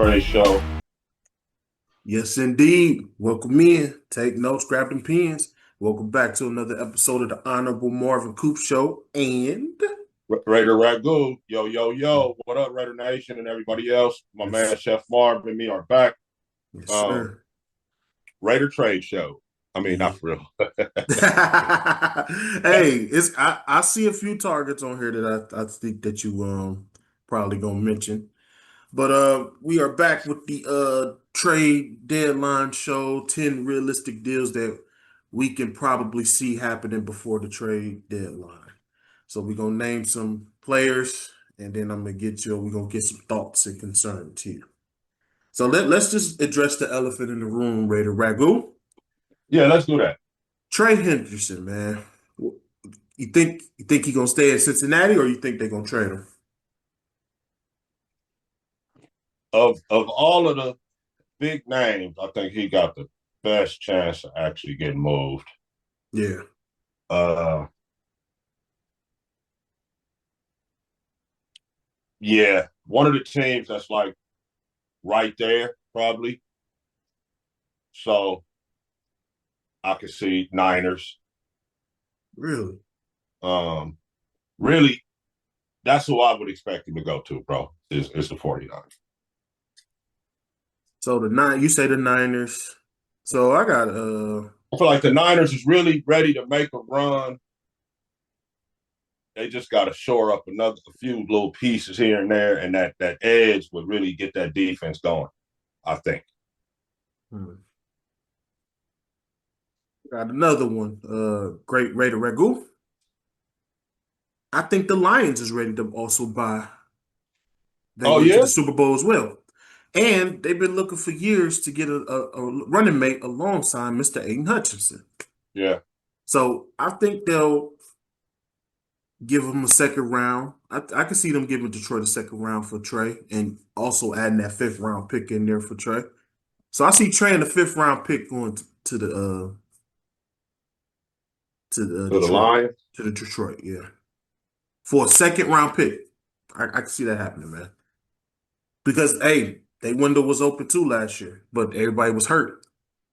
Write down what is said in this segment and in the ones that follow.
Trey Show. Yes, indeed. Welcome in. Take notes, grab them pens. Welcome back to another episode of the Honorable Marvin Coop Show. And Raider Ragu, yo, yo, yo. What up, Raider Nation and everybody else? My man, yes, Chef Marv and me are back. yes, Um, sir. Raider Trade Show. I mean, Yeah. not for real. Hey, I see a few targets on here that I think that you probably gonna mention. But we are back with the trade deadline show, 10 realistic deals that we can probably see happening before the trade deadline. So we're gonna name some players and then we're gonna get some thoughts and concerns here. So let's just address the elephant in the room, Raider Ragu. Yeah, let's do that. Trey Henderson, man. You think he gonna stay in Cincinnati or you think they're gonna trade him? Of all of the big names, I think he got the best chance to actually get moved. Yeah. Uh, yeah, one of the teams that's like right there, probably. So I could see Niners. Really? Um, really, that's who I would expect him to go to, bro. Is the 49ers. So you say the Niners. So I got I feel like the Niners is really ready to make a run. They just got to shore up a few little pieces here and there, and that edge would really get that defense going. I think. hmm, got another one. Great Raider Ragu. I think the Lions is ready to also buy. They Oh went to yeah, the Super Bowl as well. And they've been looking for years to get a running mate alongside Mr. Aiden Hutchinson. yeah, So I think they'll give him a second round. I can see them giving Detroit a second round for Trey and also adding that fifth round pick in there for Trey. So I see Trey in the fifth round pick going to the to the Detroit. Lions. To the Detroit, yeah. For a second round pick. I can see that happening, man. Because hey, their window was open too last year, but everybody was hurt.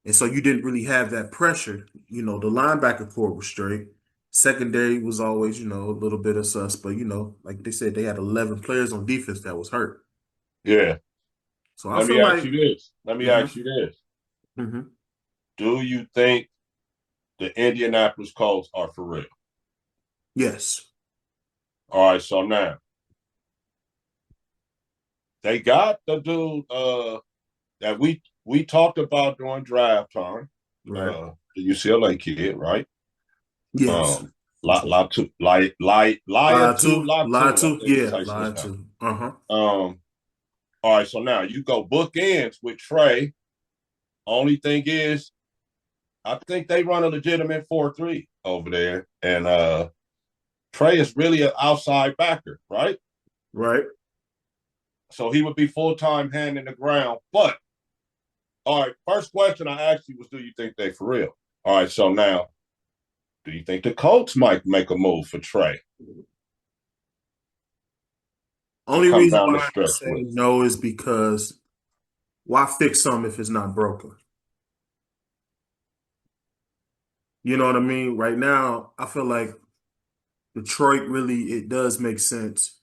And so you didn't really have that pressure. The linebacker core was straight. Secondary was always, a little bit of sus, but like they said, they had 11 players on defense that was hurt. Yeah. So I Let me feel ask like, you this. Let me hmm ask you this. hmm Do you think the Indianapolis Colts are for real? yes, All right. So now they got the dude that we talked about during draft time. right, The UCLA kid, right? yes. Um, Which one? Latu, Lie I to, think is yeah, how you say lie his name. to. Uh-huh. All right, so now you go bookends with Trey. Only thing is, I think they run a legitimate 4-3 over there, and Trey is really an outside backer, right? Right. So he would be full time hand in the ground. But all right, first question I asked you was, do you think they for real? All right, so now, do you think the Colts might make a move for Trey to Only come reason down the why I stretch say with? no is because why fix something if it's not broken? You know what I mean? Right now, I feel like Detroit really it does make sense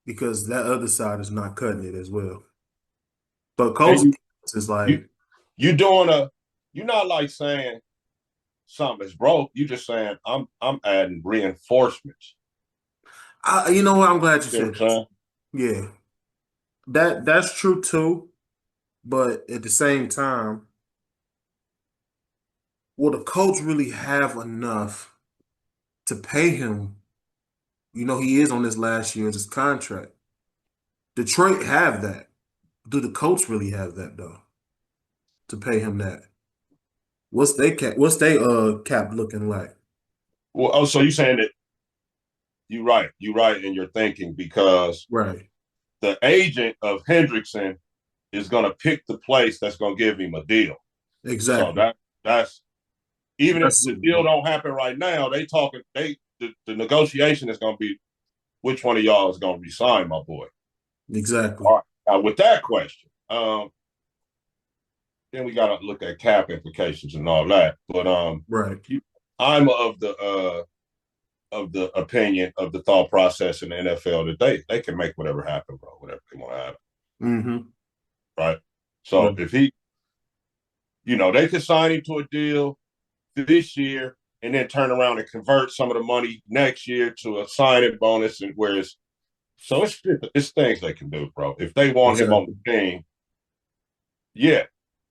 because that other side is not cutting it as well. But And Colts is you like, you doing a you're not like saying something is broke. You just saying I'm adding reinforcements. you know what? I'm glad you You know said what I'm that. saying? Yeah, that's true too. But at the same time, will the Colts really have enough to pay him? He is on his last year of his contract. Detroit have that. Do the Colts really have that though to pay him that? What's they cap looking like? Well, oh, so you saying that you're right in your thinking because Right. the agent of Hendrickson is going to pick the place that's going to give him a deal. So Exactly. that's even if That's the deal don't happen right now, the negotiation is going to be which one of y'all is going to resign my boy. exactly. All right. Now with that question, Um, then we got to look at cap implications and all that. But Right. I'm of the opinion of the thought process in the NFL that they can make whatever happen, bro, whatever they want to happen. Mm-hmm. Right. So if he, they could sign him to a deal this year and then turn around and convert some of the money next year to a signing bonus, and it's things they can do, bro. If they want him on the team, yeah.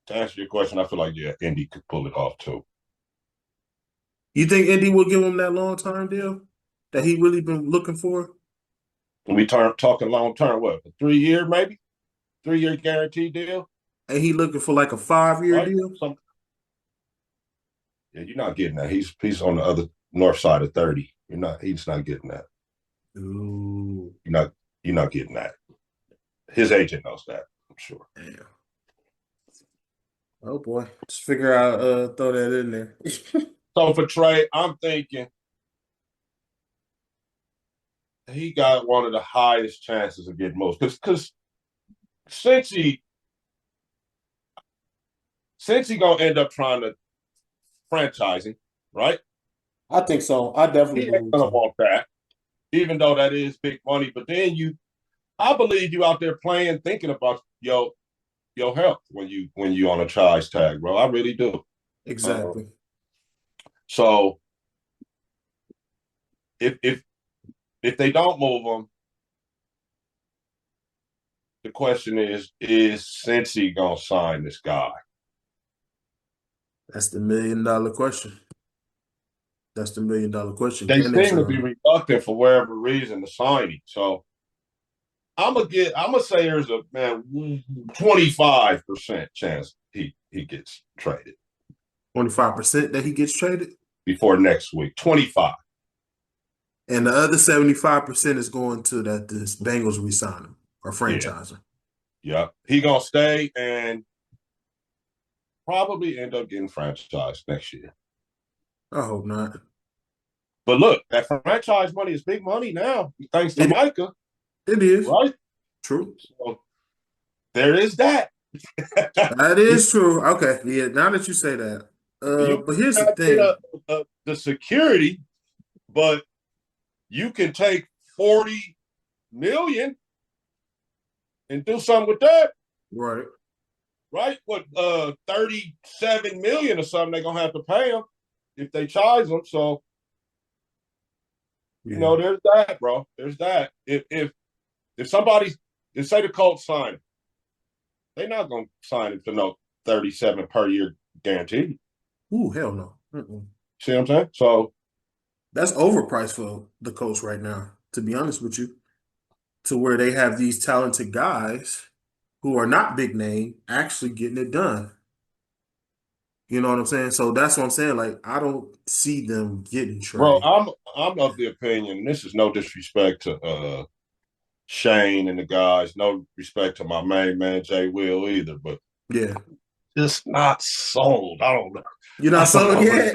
To answer your question, I feel like Indy could pull it off too. You think Indy will give him that long-term deal that he really been looking for? We talking long-term, what, a 3-year maybe? 3-year guarantee deal? And he looking for like a 5-year deal? Yeah, you're not getting that. He's on the other north side of 30. He's not getting that. Ooh. You're not getting that. His agent knows that, I'm sure. Damn. Oh boy. Just figure out throw that in there. So for Trey, I'm thinking he got one of the highest chances of getting most. Because since he gonna end up trying to franchising, right? I think so. I definitely He ain't gonna want that, even though that is big money. But then I believe you out there playing, thinking about your health when you on a charge tag, bro. I really do. Exactly. So if they don't move him, the question is Cincy gonna sign this guy? That's the $1 million question. That's the $1 million question. They seem to be reluctant for whatever reason to sign him. So I'm gonna say there's a 25% chance he gets traded. 25% that he gets traded before next week. 25. And the other 75% is going to that this Bengals resign him or franchise him. Yeah. He gonna stay and probably end up getting franchised next year. I hope not. But look, that franchise money is big money now, thanks to Micah. It is. Right? True. So there is that. That is true. Okay. Yeah, now that you say that. But here's the thing. The security, but you can take 40 million and do something with that. Right. Right? What 37 million or something they're gonna have to pay him if they charge him. So there's that, bro. There's that. If somebody, say the Colts sign him, they're not gonna sign him for no 37 per year guarantee. Ooh, hell no. Mm-mm. See what I'm saying? So that's overpriced for the Colts right now, to be honest with you. To where they have these talented guys who are not big name actually getting it done. You know what I'm saying? So that's what I'm saying. Like, I don't see them getting traded. Bro, I'm of the opinion, this is no disrespect to Shane and the guys, no respect to my main man Jay Will either, but yeah, just not sold. I don't know. You're not sold yet?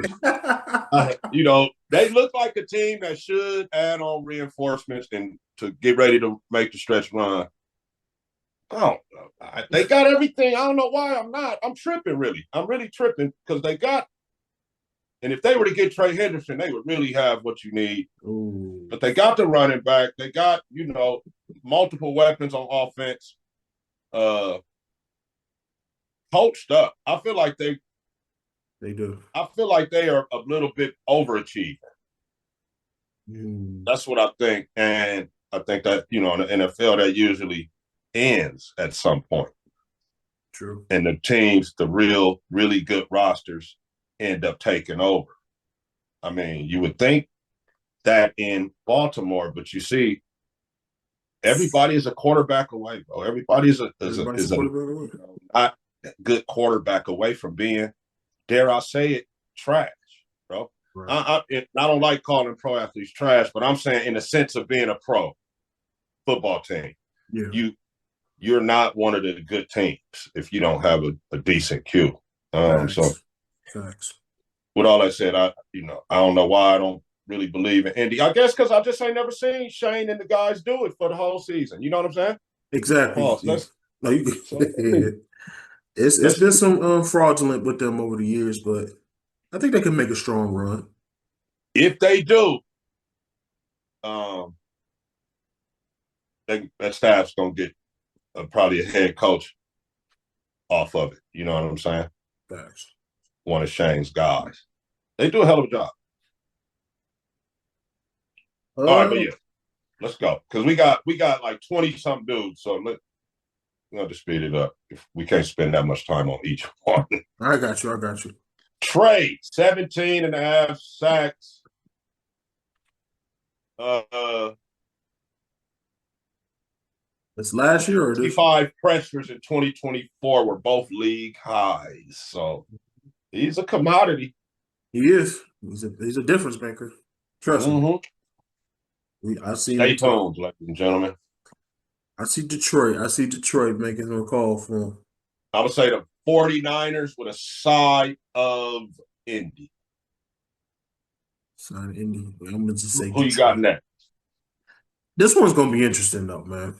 They look like a team that should add on reinforcements and to get ready to make the stretch run. I don't know. They got everything. I don't know why I'm not. I'm tripping, really. I'm really tripping because they got, and if they were to get Trey Henderson, they would really have what you need. Ooh. But they got the running back. They got, multiple weapons on offense. Coached up. I feel like they do. I feel like they are a little bit overachieving. That's what I think. And I think that, in the NFL, that usually ends at some point. True. And the teams, the really good rosters, end up taking over. I mean, you would think that in Baltimore, but you see, everybody is a quarterback away, bro. Everybody is a not good quarterback away from being, dare I say it, trash, bro. Right. I don't like calling pro athletes trash, but I'm saying in the sense of being a pro football team, you're not one of the good teams if you don't have a decent Q. So, Facts. With all that said, I don't know why I don't really believe in Indy. I guess because I just ain't never seen Shane and the guys do it for the whole season. You know what I'm saying? Exactly. No, you, So I think it's that's been some fraudulent with them over the years, but I think they can make a strong run. if they do, um, that staff's gonna get probably a head coach off of it. You know what I'm saying? Facts. One of Shane's guys. They do a hell of a job. All right, but Uh, yeah, let's go because we got like 20 something dudes. So we're gonna just speed it up. If we can't spend that much time on each one. I got you. I got you. Trey, 17 and a half sacks. Uh, It's last year or this? 55 pressures in 2024 were both league highs. So he's a commodity. He is. He's a difference maker. Trust me. Mm-hmm. I seen Stay him talk. tuned, ladies and gentlemen. I see Detroit. I see Detroit making a call for him. I would say the 49ers with a side of Indy. Sign Indy. I'm gonna just say Who you got Detroit. next? This one's gonna be interesting though, man.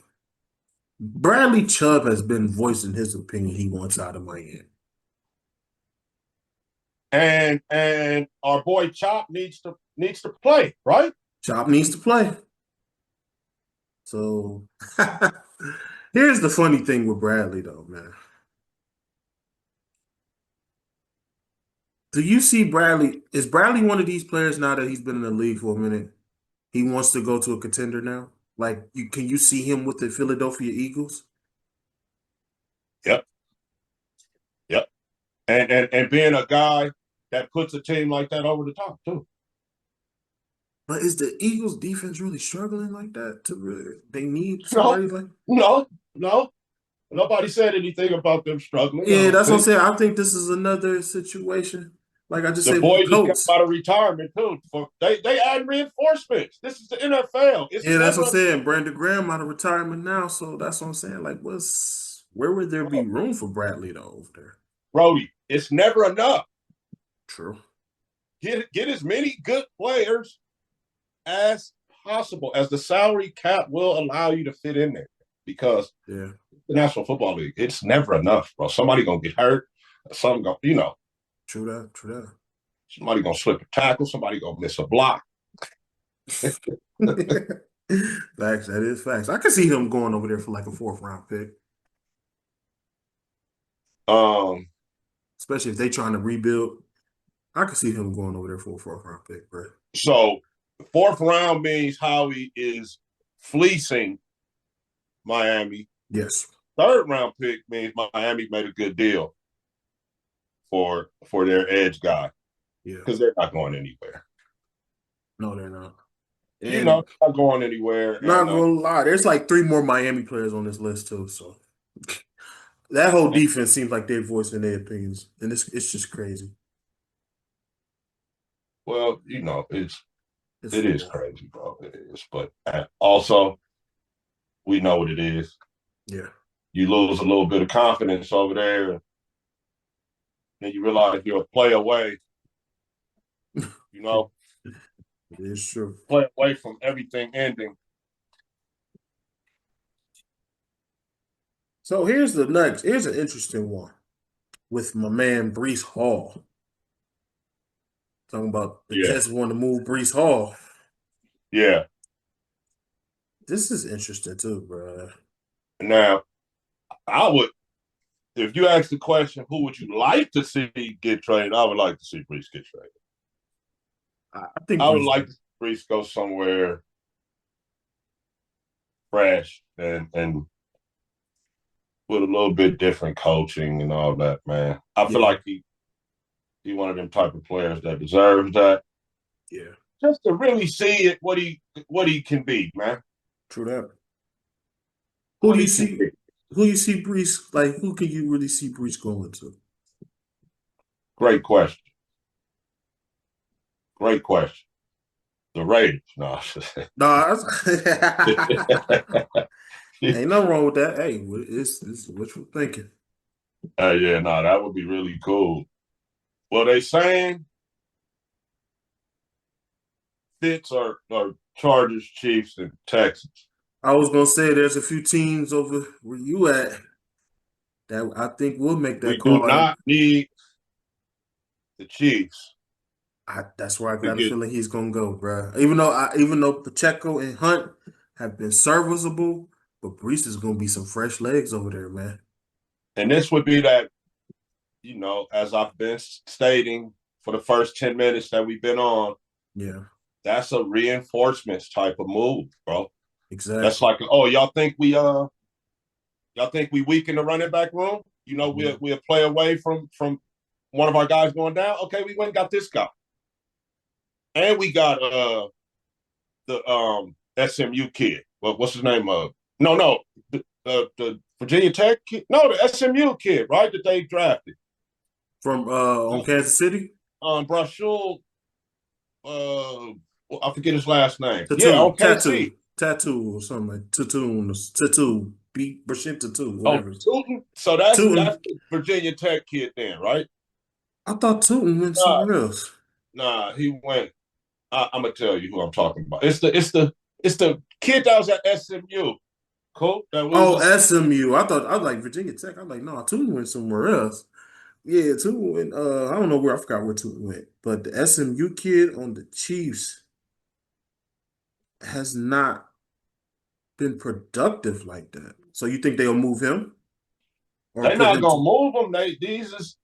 Bradley Chubb has been voicing his opinion he wants out of Miami. And our boy Chop needs to play, right? Chop needs to play. So here's the funny thing with Bradley though, man. Do you see Bradley? Is Bradley one of these players now that he's been in the league for a minute? He wants to go to a contender now. Like, can you see him with the Philadelphia Eagles? Yep. Yep. And being a guy that puts a team like that over the top too. But is the Eagles defense really struggling like that to really they need No, somebody like no. Nobody said anything about them struggling. I Yeah, don't that's what I'm think. saying. I think this is another situation. Like I just The said with the boy just came Colts. out of retirement too. They add reinforcements. This is the NFL. It's Yeah, that's what I'm never saying. Brandon Graham out of retirement now, so that's what I'm saying. Like, where would there be room for Bradley though over there? Brody. It's never enough. True. Get as many good players as possible, as the salary cap will allow you to fit in there. Because Yeah. the National Football League, it's never enough, bro. Somebody gonna get hurt. Something gonna, True that. True somebody gonna slip a tackle. Somebody gonna miss a block. that. Facts. That is facts. I can see him going over there for like a fourth round pick, Um, especially if they trying to rebuild. I could see him going over there for a fourth round pick, bro. so the fourth round means Howie is fleecing Miami. Yes. Third round pick means Miami made a good deal for their edge guy Yeah. because they're not going anywhere. No, they're not. Not going anywhere. Not And gonna lie, there's like three more Miami players on this list too. So that whole defense seems like they're voicing their opinions, and it's just crazy. well, It's it is football. crazy, bro. It is, but also we know what it is. Yeah. You lose a little bit of confidence over there, and then you realize you're a play away. You know, It is true. play away from everything ending. So here's the next. Here's an interesting one with my man Brees Hall. Talking about the Yeah, Jets want to move Brees Hall. yeah. This is interesting too, bro. Now, I would, if you ask the question, who would you like to see get traded? I would like to see Brees get traded. I think I would Brees. like to see Brees go somewhere fresh and with a little bit different coaching and all that, man. I feel Yeah. like he one of them type of players that deserves that. Yeah. Just to really see it, what he can be, man. True that. Who What do you he can see? be. Who you see Brees? Like, who can you really see Brees going to? Great question. Great question. The Raiders. No. Nah, ain't nothing wrong with that. Hey, it's wishful thinking. Yeah, no, that would be really cool. Well, they saying Fitz are Chargers, Chiefs, and Texans. I was gonna say there's a few teams over where you at. That I think we'll make that We do call. not need the Chiefs That's where I to got a get, feeling he's gonna go, bro. Even though Pacheco and Hunt have been serviceable, but Brees is gonna be some fresh legs over there, man. and this would be that, as I've been stating for the first 10 minutes that we've been on, Yeah, that's a reinforcements type of move, bro. That's exactly. like, oh, y'all think we weaken the running back room? Mhm. We'll play away from one of our guys going down. Okay, we went and got this guy. And we got the SMU kid. What's his name? No, the Virginia Tech kid. No, the SMU kid, right? That they drafted. From on Kansas City, Brashul, uh I forget his last name. Yeah, tattoo, on tattoo, KC. tattoo, or something like tattoo, beat Brashit tattoo, Oh, whatever. Tootin. So that's Tootin, the Virginia Tech kid then, right? I thought Tootin went Nah, somewhere else. nah, he went. I'm gonna tell you who I'm talking about. It's the kid that was at SMU. Cool. That we was Oh, just SMU. I was like Virginia Tech. I was like, no, Tootin went somewhere else. Yeah, Tootin went. I don't know where I forgot where Tootin went, but the SMU kid on the Chiefs has not been productive like that. So you think they'll move him or they put not him gonna to move him. These is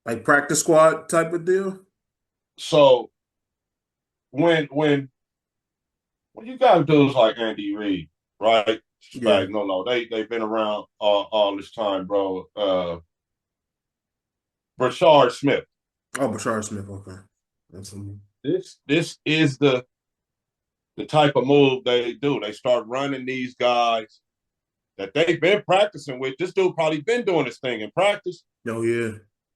like practice squad type of deal? so when you got dudes like Andy Reid, right? Yeah. No, they've been around all this time, bro. Brashard Smith. Oh, Bashar Smith. Okay. That's This is the type of move they do. They start running these guys that they've been practicing with. This dude probably been doing this thing in practice, Oh yeah,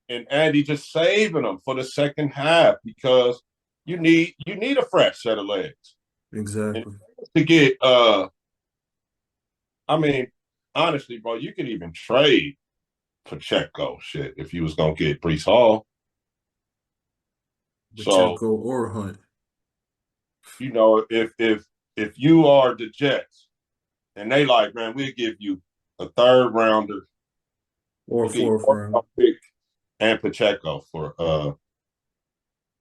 and Andy just saving them for the second half because you need a fresh set of legs. And exactly. to get I mean, honestly, bro, you could even trade Pacheco shit if you was gonna get Brees Hall. So, Pacheco or Hunt if you are the Jets and they like, man, we'll give you a third rounder, or we'll give you fourth fourth round. round pick and Pacheco for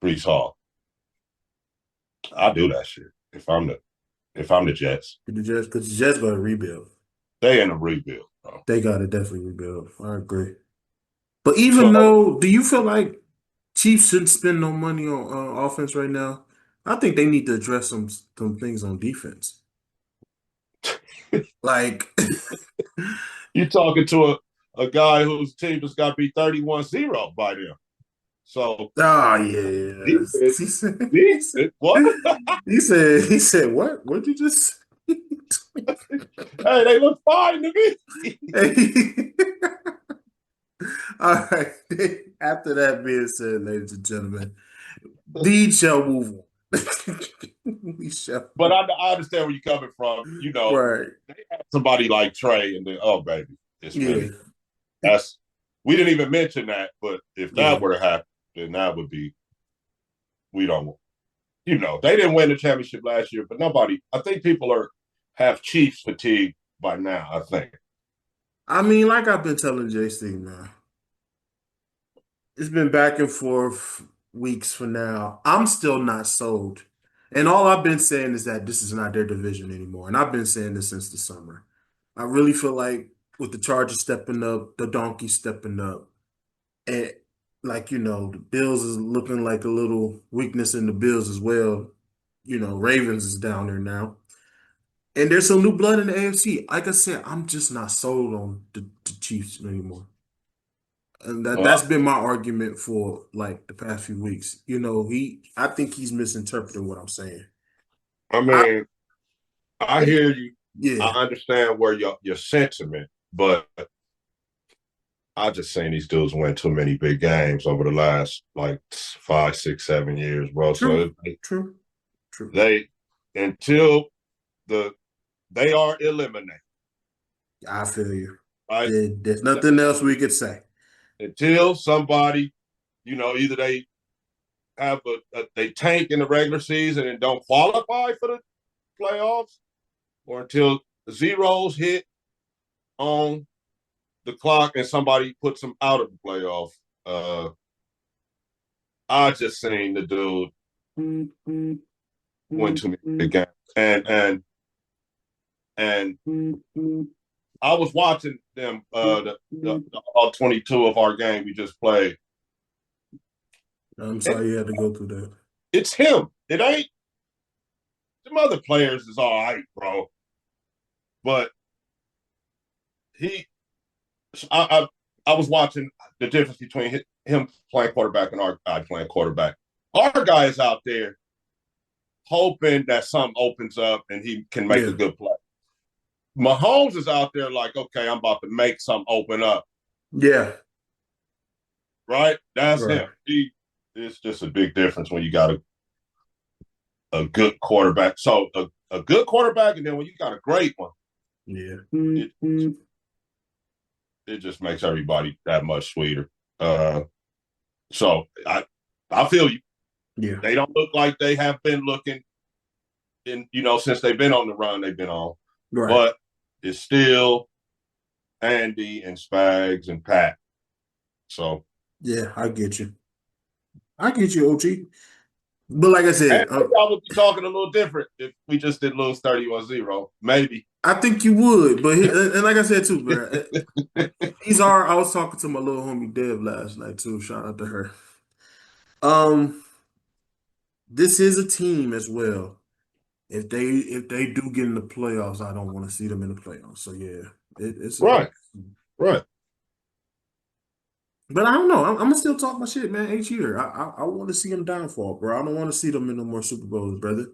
Brees Hall. I'll do that shit if I'm the Jets. Because the Jets got to rebuild. They in a rebuild, bro. They got to definitely rebuild. I agree. But So even though, do you feel like Chiefs shouldn't spend no money on offense right now? I think they need to address some things on defense. Like, you talking to a guy whose team just got beat 31-0 by them. So oh yeah. defense, He said, he said, defense, what? he said, what? What'd you just Hey, they look fine to me. Hey. All right. After that being said, ladies and gentlemen, we shall move on. We shall But I understand where you're coming from. right. Somebody like Trey, and then, oh baby, it's Yeah. really that's we didn't even mention that. But if Yeah. that were to happen, then that would be we don't. They didn't win the championship last year, but nobody. I think people have Chiefs fatigue by now. I think. I mean, like I've been telling JC, man, it's been back and forth weeks for now. I'm still not sold. And all I've been saying is that this is not their division anymore. And I've been saying this since the summer. I really feel like with the Chargers stepping up, the Donkeys stepping up, and like, the Bills is looking like a little weakness in the Bills as well. Ravens is down there now. And there's some new blood in the AFC. Like I said, I'm just not sold on the Chiefs anymore. And that's Well, been my argument for like the past few weeks. I think he's misinterpreting what I'm saying. I I mean, I hear you. I yeah, understand where your sentiment, but I just seen these dudes win too many big games over the last like 5, 6, 7 years, bro. true, So true, true. they until the they are eliminated, I feel you. right? There's nothing else we could say. Until somebody, either they have they tank in the regular season and don't qualify for the playoffs, or until zeros hit on the clock and somebody puts them out of the playoff. I just seen the dude win too many big games, and I was watching them the all 22 of our game we just played. I'm sorry you had to go through that. It's him. It ain't. Some other players is all right, bro. But I was watching the difference between him playing quarterback and our guy playing quarterback. Our guy is out there hoping that something opens up and he can make a good play. Mahomes is out there like, okay, I'm about to make something open up. Yeah. Right? That's him. It's just a big difference when you got a good quarterback. So a good quarterback, and then when you got a great one, it just makes everybody that much sweeter. So I feel you. Yeah. They don't look like they have been looking since they've been on the run they've been on. Right. But it's still Andy and Spags and Pat. So yeah, I get you. OG. But like I said, I would be talking a little different if we just did lose 31-0. Maybe. I think you would, but and like I said too, bro, I was talking to my little homie Dev last night too. Shout out to her. This is a team as well. If they do get in the playoffs, I don't want to see them in the playoffs. So yeah, it's right. But I don't know. I'm gonna still talk my shit, man. Each year, I want to see them downfall, bro. I don't want to see them in no more Super Bowls, brother.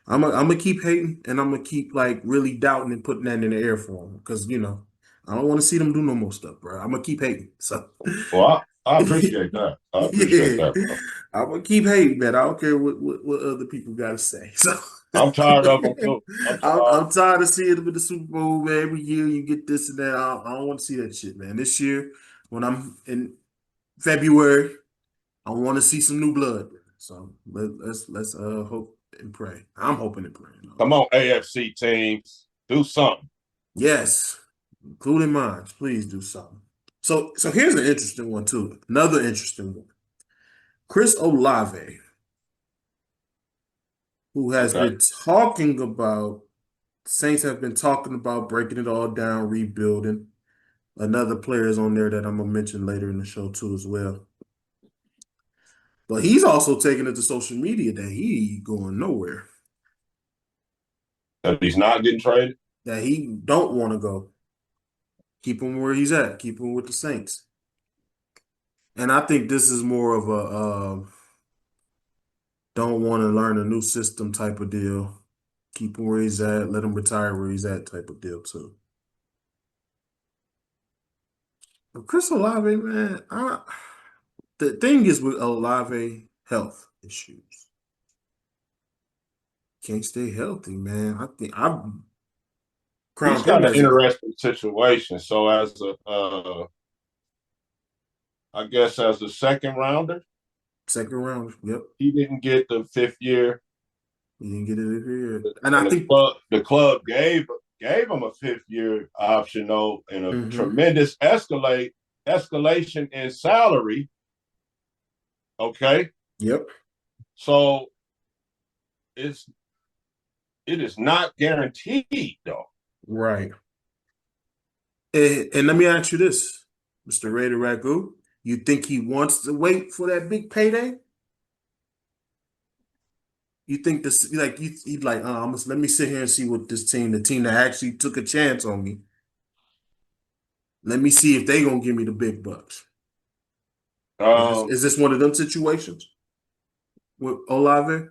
I'm gonna keep hating, and I'm gonna keep like really doubting and putting that in the air for them, because I don't want to see them do no more stuff, bro. I'm gonna keep hating. So, well, I appreciate that. I appreciate that, bro. I'm gonna keep hating, man. I don't care what other people gotta say. So. I'm tired of them too. I'm tired of seeing them in the Super Bowl, man. Every year you get this and that. I don't want to see that shit, man. This year, when I'm in February, I want to see some new blood. So let's hope and pray. I'm hoping and praying. Come on, AFC teams, do something. Yes, including mine. Please do something. So here's an interesting one too. Another interesting one. Chris Olave, who has been talking about, Saints have been talking about breaking it all down, rebuilding. Another player is on there that I'm gonna mention later in the show too as well. But he's also taking it to social media that he going nowhere. That he's not getting traded? That he don't want to go. Keep him where he's at. Keep him with the Saints. And I think this is more of a don't want to learn a new system type of deal. Keep him where he's at. Let him retire where he's at type of deal too. But Chris Olave, man, the thing is with Olave, health issues. Can't stay healthy, man. I think he's got an interesting situation. So as I guess as a second rounder. Second round, yep. He didn't get the 5th year. He didn't get it here. And I think the club gave him a 5th year option though, and a tremendous escalation in salary. Okay. Yep. So it is not guaranteed though. Right. And let me ask you this, Mr. Raider Ragu. You think he wants to wait for that big payday? You think this he'd like, let me sit here and see what this team, the team that actually took a chance on me. Let me see if they gonna give me the big bucks. Is this one of them situations with Olave?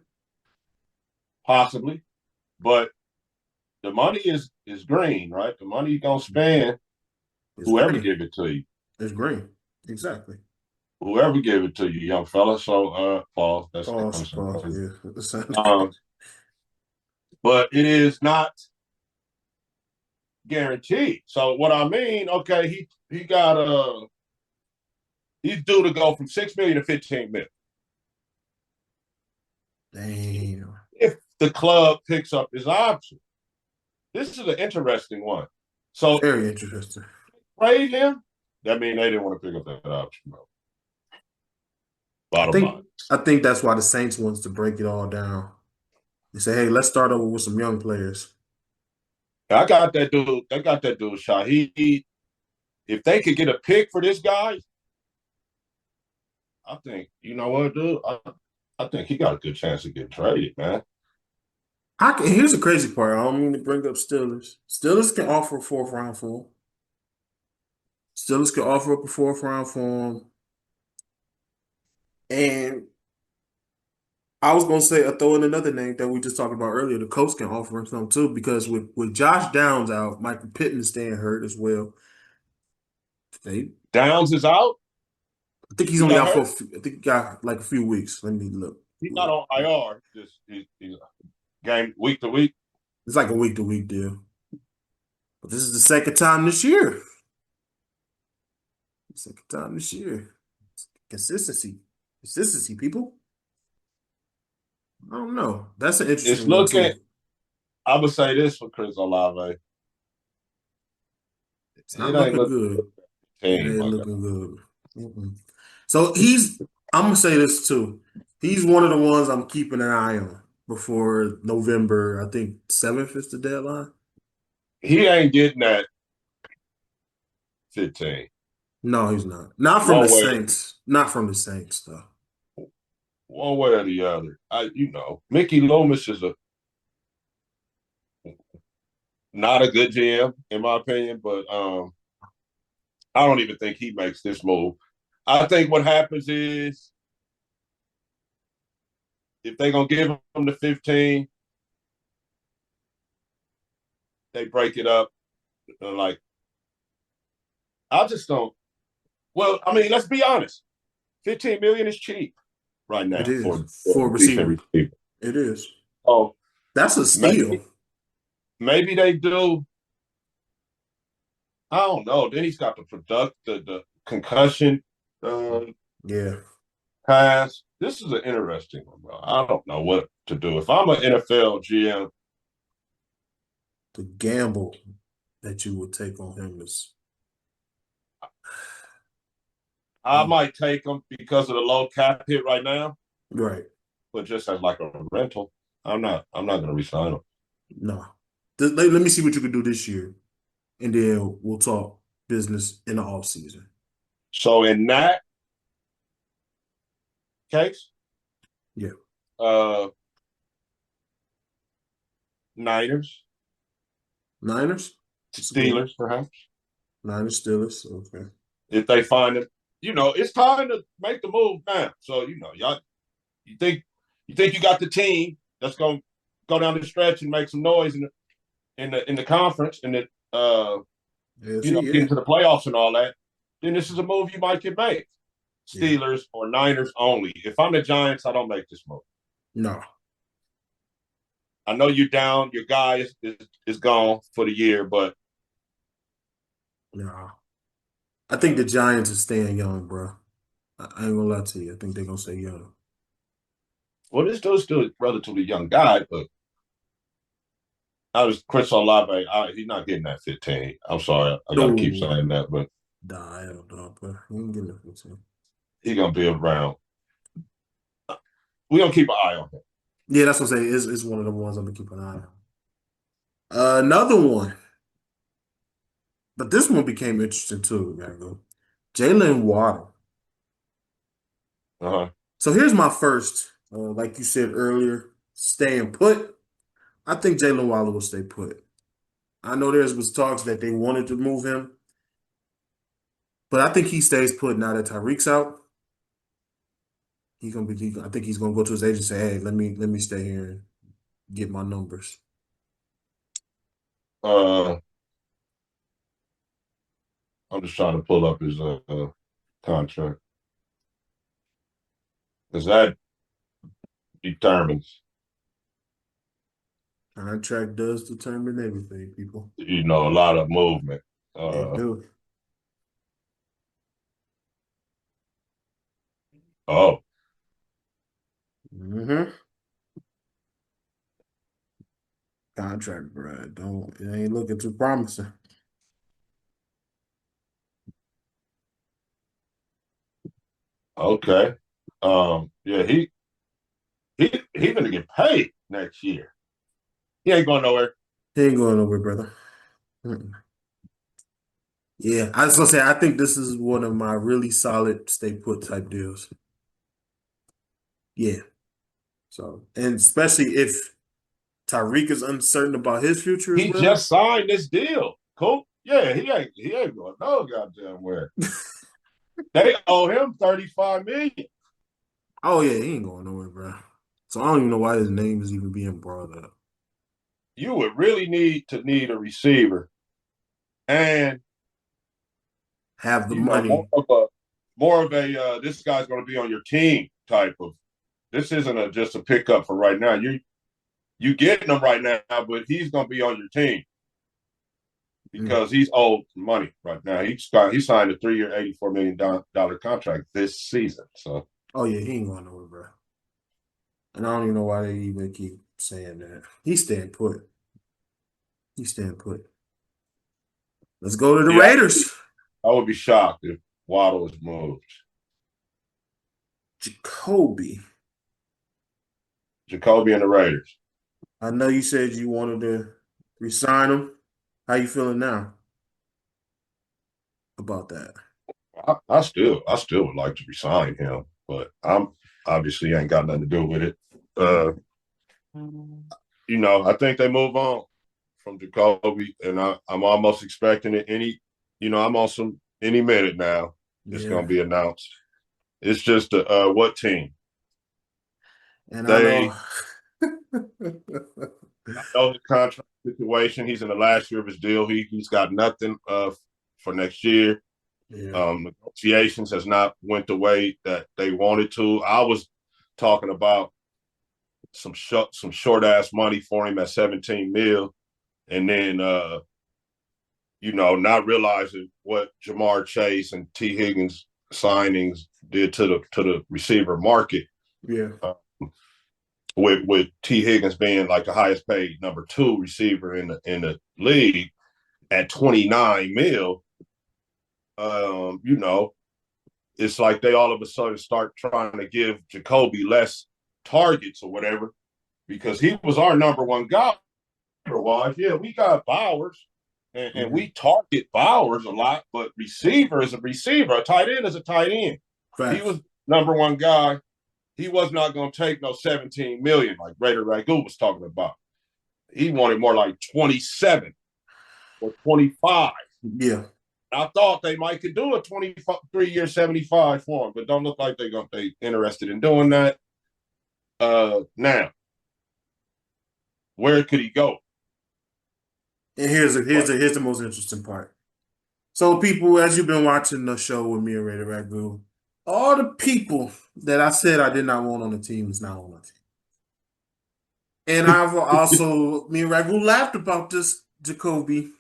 Possibly, but the money is green, right? The money you're gonna spend, whoever give it to you. It's green. Exactly. Whoever gave it to you, young fella. So Paul, that's Paul, yeah. But it is not guaranteed. So what I mean, okay, he got he's due to go from $6 million to $15 million. Damn. If the club picks up his option. This is an interesting one. So very interesting. Trade him That means they didn't want to pick up that option, bro. I Bottom line. think I think that's why the Saints wants to break it all down. They say, hey, let's start over with some young players. I got that dude. They got that dude Shaheed. If they could get a pick for this guy, I think you know what, dude. I think he got a good chance of getting traded, man. Here's the crazy part. I don't mean to bring up Steelers. Steelers can offer a fourth round for him. Steelers can offer up a fourth round for him. And I was gonna say throw in another name that we just talked about earlier. The Colts can offer him some too, because with Josh Downs out, Michael Pittman staying hurt as well. They, Downs is out. I think he's He only got out for hurt. I think he got like a few weeks. Let me look. He's not on IR. Just he game week to week. It's like a week to week deal. But this is the second time this year. Second time this year. Consistency. Consistency, people. I don't know. That's an It's interesting one looking. too. I would say this for Chris Olave. It's not It ain't looking looking good. It team, ain't my guy. looking good. Mm-mm. So I'm gonna say this too. He's one of the ones I'm keeping an eye on before November. I think 7th is the deadline. He ain't getting that 15. No, he's not. Not from the One way, Saints. Not from the Saints, though. one way or the other. Mickey Loomis is a not a good GM in my opinion, but I don't even think he makes this move. I think what happens is if they're gonna give him the 15, they break it up. Like I just don't. Well, I mean, let's be honest. 15 million is cheap right It now is for for a a decent receiver. receiver. It is. Oh, That's a steal. maybe they do. I don't know. Then he's got the concussion uh, Yeah. pass. This is an interesting one, bro. I don't know what to do. If I'm an NFL GM, The gamble that you would take on him is I might take him because of the low cap hit right now, right. but just as like a rental. I'm not gonna resign him. No. Let me see what you can do this year, and then we'll talk business in the off season. So in that case, Yeah. uh Niners, Niners? That's a good one. Steelers, perhaps. Niners, Steelers. Okay. If they find it, it's time to make the move now. So, y'all you think you got the team that's gonna go down the stretch and make some noise in the conference and AFC, get yeah. into the playoffs and all that, then this is a move you might get made. Yeah. Steelers or Niners only. If I'm the Giants, I don't make this move. No. I know you're down, your guy is gone for the year, but No. I think the Giants are staying young, bro. I ain't gonna lie to you. I think they're gonna stay young. well, this dude's still a relatively young guy, but I was Chris Olave. He's not getting that 15. I'm sorry, I got to keep No. saying that, but Nah, I don't know, bro. He ain't getting the 15. he's gonna be around. We're gonna keep an eye on him. Yeah, that's what I'm saying. It's one of the ones I'm gonna keep an eye on. Another one, but this one became interesting too, Gago. Jalen Waddle. Uh-huh. So here's my first, like you said earlier, staying put. I think Jalen Waddle will stay put. I know there was talks that they wanted to move him, but I think he stays put now that Tyreek's out. I think he's gonna go to his agent and say, "Hey, let me stay here and get my numbers." Uh, I'm just trying to pull up his contract because that determines, Contract does determine everything, people. a lot of movement. It Uh, do. oh, Mm-hmm. Contract, bro. Don't it ain't looking too promising. Okay. Yeah, he gonna get paid next year. He ain't going nowhere. He ain't going nowhere, brother. Mm-mm. Yeah, I was gonna say I think this is one of my really solid stay put type deals. Yeah. So, and especially if Tyreek is uncertain about his future as He well. just signed this deal. Cool. Yeah, he ain't going no goddamn where. They owe him 35 million. Oh yeah, he ain't going nowhere, bro. So I don't even know why his name is even being brought up. You would really need a receiver and Have the you know money. more of a this guy's going to be on your team type of. This isn't just a pickup for right now. You getting him right now, but he's going to be on your team Mm. because he's owed money right now. He signed a 3-year, $84 million contract this season. So Oh yeah, he ain't going nowhere, bro. And I don't even know why they even keep saying that. He's staying put. He's staying put. Let's go to the yeah, Raiders. I would be shocked if Waddle was moved. Jacoby. Jacoby and the Raiders. I know you said you wanted to resign him. How you feeling now about that? I still would like to resign him, but I'm obviously ain't got nothing to do with it. Uh, I think they move on from Jacoby, and I'm almost expecting it I'm on some any minute now. It's Yeah. gonna be announced. It's just what team And I know. they I know his contract situation. He's in the last year of his deal. He's got nothing for next year. Yeah. Negotiations has not went the way that they wanted to. I was talking about some short ass money for him at 17 mil, and then not realizing what Jamar Chase and T Higgins signings did to the receiver market. Yeah. With T Higgins being like the highest paid number 2 receiver in the league at 29 mil, it's like they all of a sudden start trying to give Jacoby less targets or whatever because he was our number one guy. Otherwise, yeah, we got Bowers and Yeah. we target Bowers a lot, but receiver is a receiver, a tight end is a tight end. He Facts. was number one guy. He was not going to take no 17 million like Raider Ragu was talking about. He wanted more like 27 or 25. Yeah. I thought they might could do a 23-year 75 for him, but don't look like they interested in doing that. Now, where could he go? And here's the most interesting part. So, people, as you've been watching the show with me and Raider Ragu, all the people that I said I did not want on the team is now on the team. And I've also, me and Ragu laughed about this, Jacoby.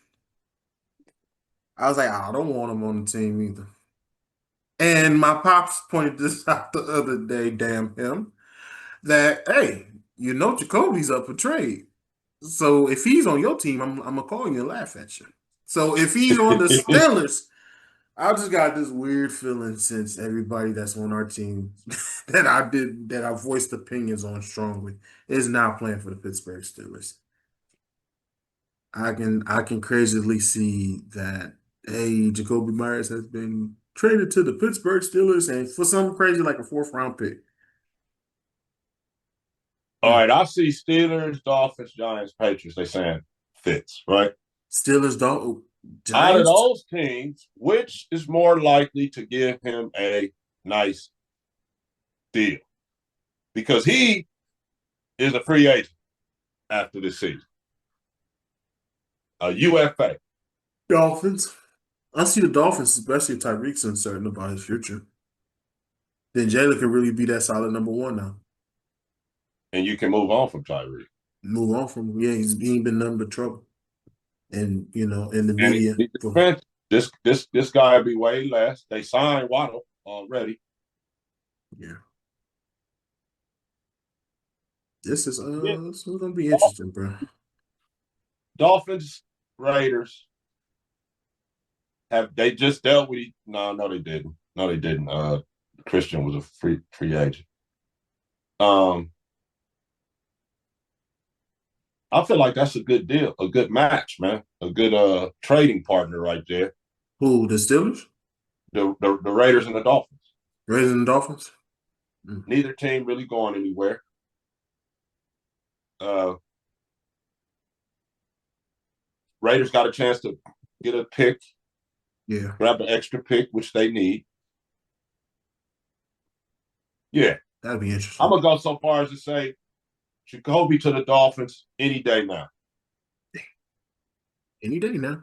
I was like, I don't want him on the team either. And my pops pointed this out the other day, damn him, that, hey, Jacoby's up for trade. So if he's on your team, I'm gonna call you and laugh at you. So if he's on the Steelers, I just got this weird feeling since everybody that's on our team that I voiced opinions on strongly is now playing for the Pittsburgh Steelers. I can crazily see that Jacoby Myers has been traded to the Pittsburgh Steelers and for something crazy like a fourth round pick. All Hmm. right, I see Steelers, Dolphins, Giants, Patriots. They saying fits, right? Steelers don't Out of Giants. those teams, which is more likely to give him a nice deal? Because he is a free agent after this season, a UFA. Dolphins. I see the Dolphins, especially if Tyreek's uncertain about his future. Then Jalen could really be that solid number one now. And you can move on from Tyreek. Move on from him. Yeah, he ain't been nothing but trouble. And in the And media. he's expensive. This guy will be way less. They signed Waddle already. Yeah. This is Yeah. this is gonna be interesting, bro. Dolphins, Raiders have they just dealt with? No, they didn't. No, they didn't. Christian was a free agent. Um, I feel like that's a good deal, a good match, man, a good trading partner right there. Who, the Steelers? The Raiders and the Dolphins. Raiders and Dolphins? Mm. Neither team really going anywhere. Uh, Raiders got a chance to get a pick, Yeah, grab an extra pick, which they need. Yeah, that'd be I'm interesting. gonna go so far as to say Jacoby to the Dolphins any day now. Any day now.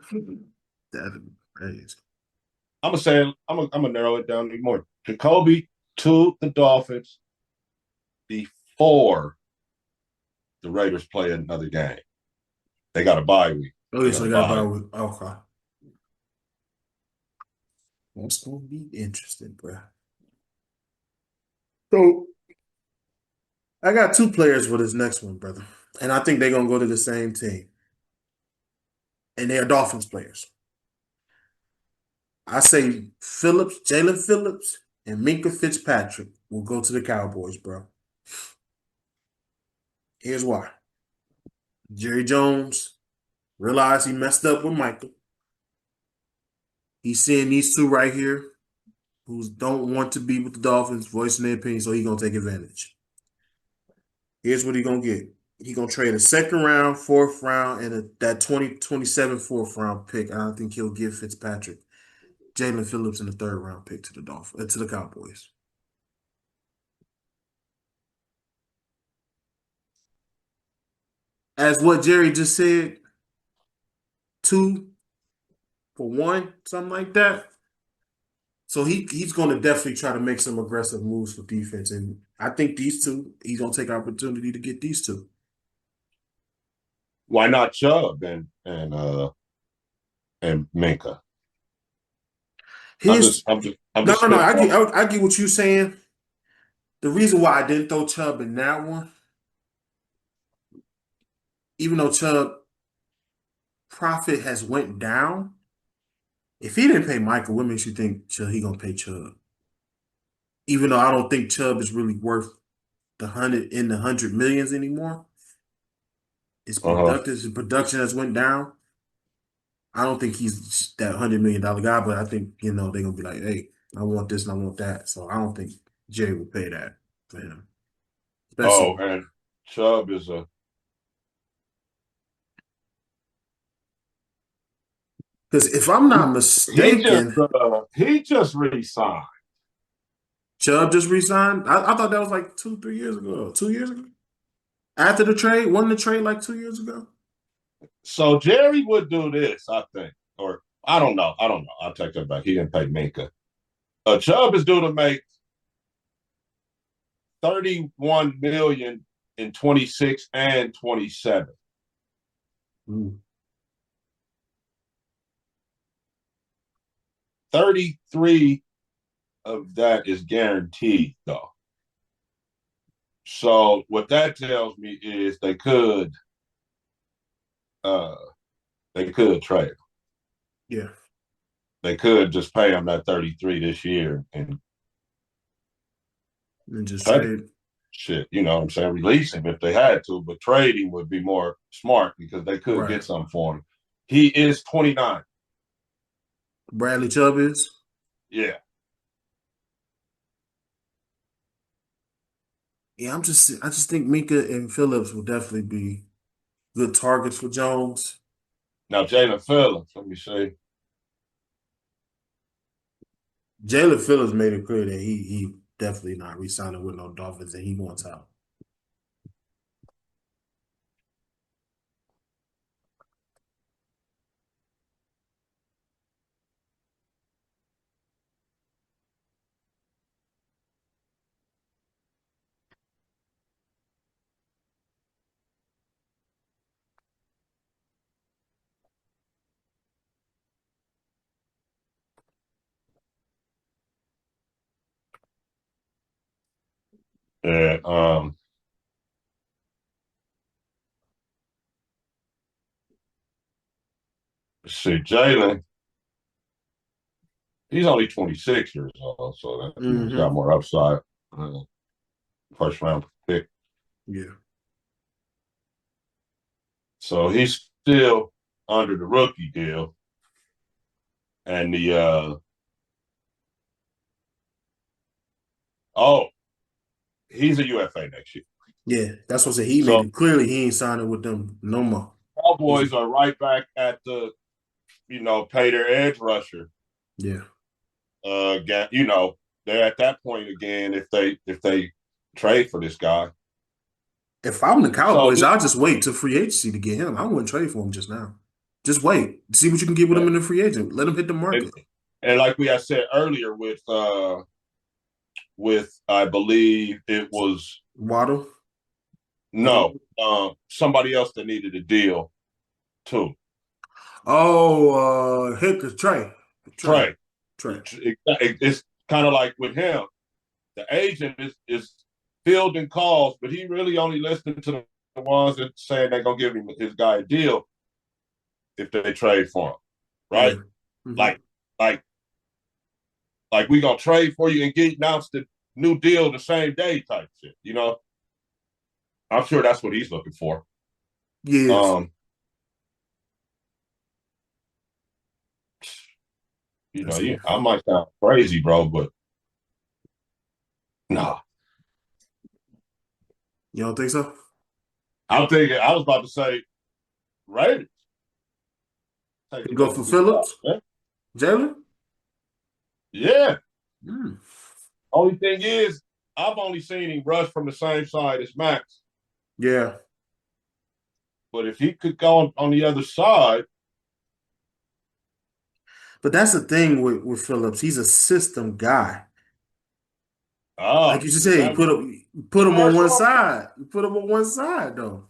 That'd be crazy. I'm gonna say I'm gonna narrow it down even more. Jacoby to the Dolphins before the Raiders play another game. They got a bye week. Oh, They yeah, got so a they got bye. about okay. That's gonna be interesting, bro. So I got two players for this next one, brother. And I think they're gonna go to the same team. And they are Dolphins players. I say Phillips, Jalen Phillips, and Minka Fitzpatrick will go to the Cowboys, bro. Here's why. Jerry Jones realized he messed up with Michael. He's seeing these two right here who don't want to be with the Dolphins, voicing their opinion, so he's gonna take advantage. Here's what he's gonna get. He's gonna trade a second round, fourth round, and that 2027 fourth round pick. I don't think he'll give Fitzpatrick, Jalen Phillips in the third round pick to the Dolphins, to the Cowboys. As what Jerry just said, 2 for 1, something like that. So he's going to definitely try to make some aggressive moves for defense, and I think these two, he's going to take opportunity to get these two. Why not Chubb and Minka? His I'm no, just no, no. I get, spitballing. I get what you're saying. The reason why I didn't throw Chubb in that one, even though Chubb profit has went down, if he didn't pay Michael, what makes you think he gonna pay Chubb? Even though I don't think Chubb is really worth the 100 millions anymore. Uh-huh. His production has went down. I don't think he's that $100 million guy, but I think they're gonna be like, hey, I want this and I want that. So I don't think Jerry would pay that for him, Oh, especially and Chubb is a because if I'm he, not mistaken, he just re-signed. Chubb just resigned. I thought that was like 2, 3 years ago. 2 years ago after the trade, wasn't the trade like 2 years ago? So Jerry would do this, I think, or I don't know. I don't know. I'll take that back. He didn't pay Minka. Chubb is due to make 31 million in 26 and 27. Mm. 33 of that is guaranteed, though. So what that tells me is uh they could trade. Yeah, They could just pay him that 33 this year and and just cut it. trade Shit, you know what I'm saying? Release him if they had to, but trading would be more smart because they could right. get something for him. He is 29. Bradley Chubb is. Yeah. Yeah, I just think Minka and Phillips will definitely be good targets for Jones. Now Jalen Phillips, let me see. Jalen Phillips made it clear that he definitely not re-signing with no Dolphins and he wants out. Yeah, see, Jalen, He's only 26 years old, so that, he's got Mm-hmm. more upside. Uh, First round pick. Yeah. So he's still under the rookie deal. And oh, he's a UFA next year. Yeah. That's what I said. He made So it clearly he ain't signing with them no more. He's Cowboys are right back at the, pay their edge rusher. yeah. They're at that point again if they trade for this guy. If I'm the So Cowboys, I'll just wait till free agency to get him. I wouldn't trade for him just now. Just wait. See what you can get with him in the free agent. Let him hit the and, market. and like we had said earlier with I believe it was Waddle. no somebody else that needed a deal too. Oh, Hicks, Trey. Trey. Trey. It's kind of like with him. The agent is fielding calls, but he really only listened to the ones that saying they're gonna give him his guy a deal if they trade for him, Yeah. right? Mm-hmm. Like we gonna trade for you and get announced the new deal the same day type shit. I'm sure that's what he's looking for. Yes. I might sound crazy, bro, but nah. You don't think so? I'm thinking I was about to say Raiders. You go for Phillips? Jalen? Yeah. Mm. Only thing is, I've only seen him rush from the same side as Max. Yeah. But if he could go on the other side. But that's the thing with Phillips. He's a system guy. Like you just Is said, that you put him on one commercial? side. You put him on one side though.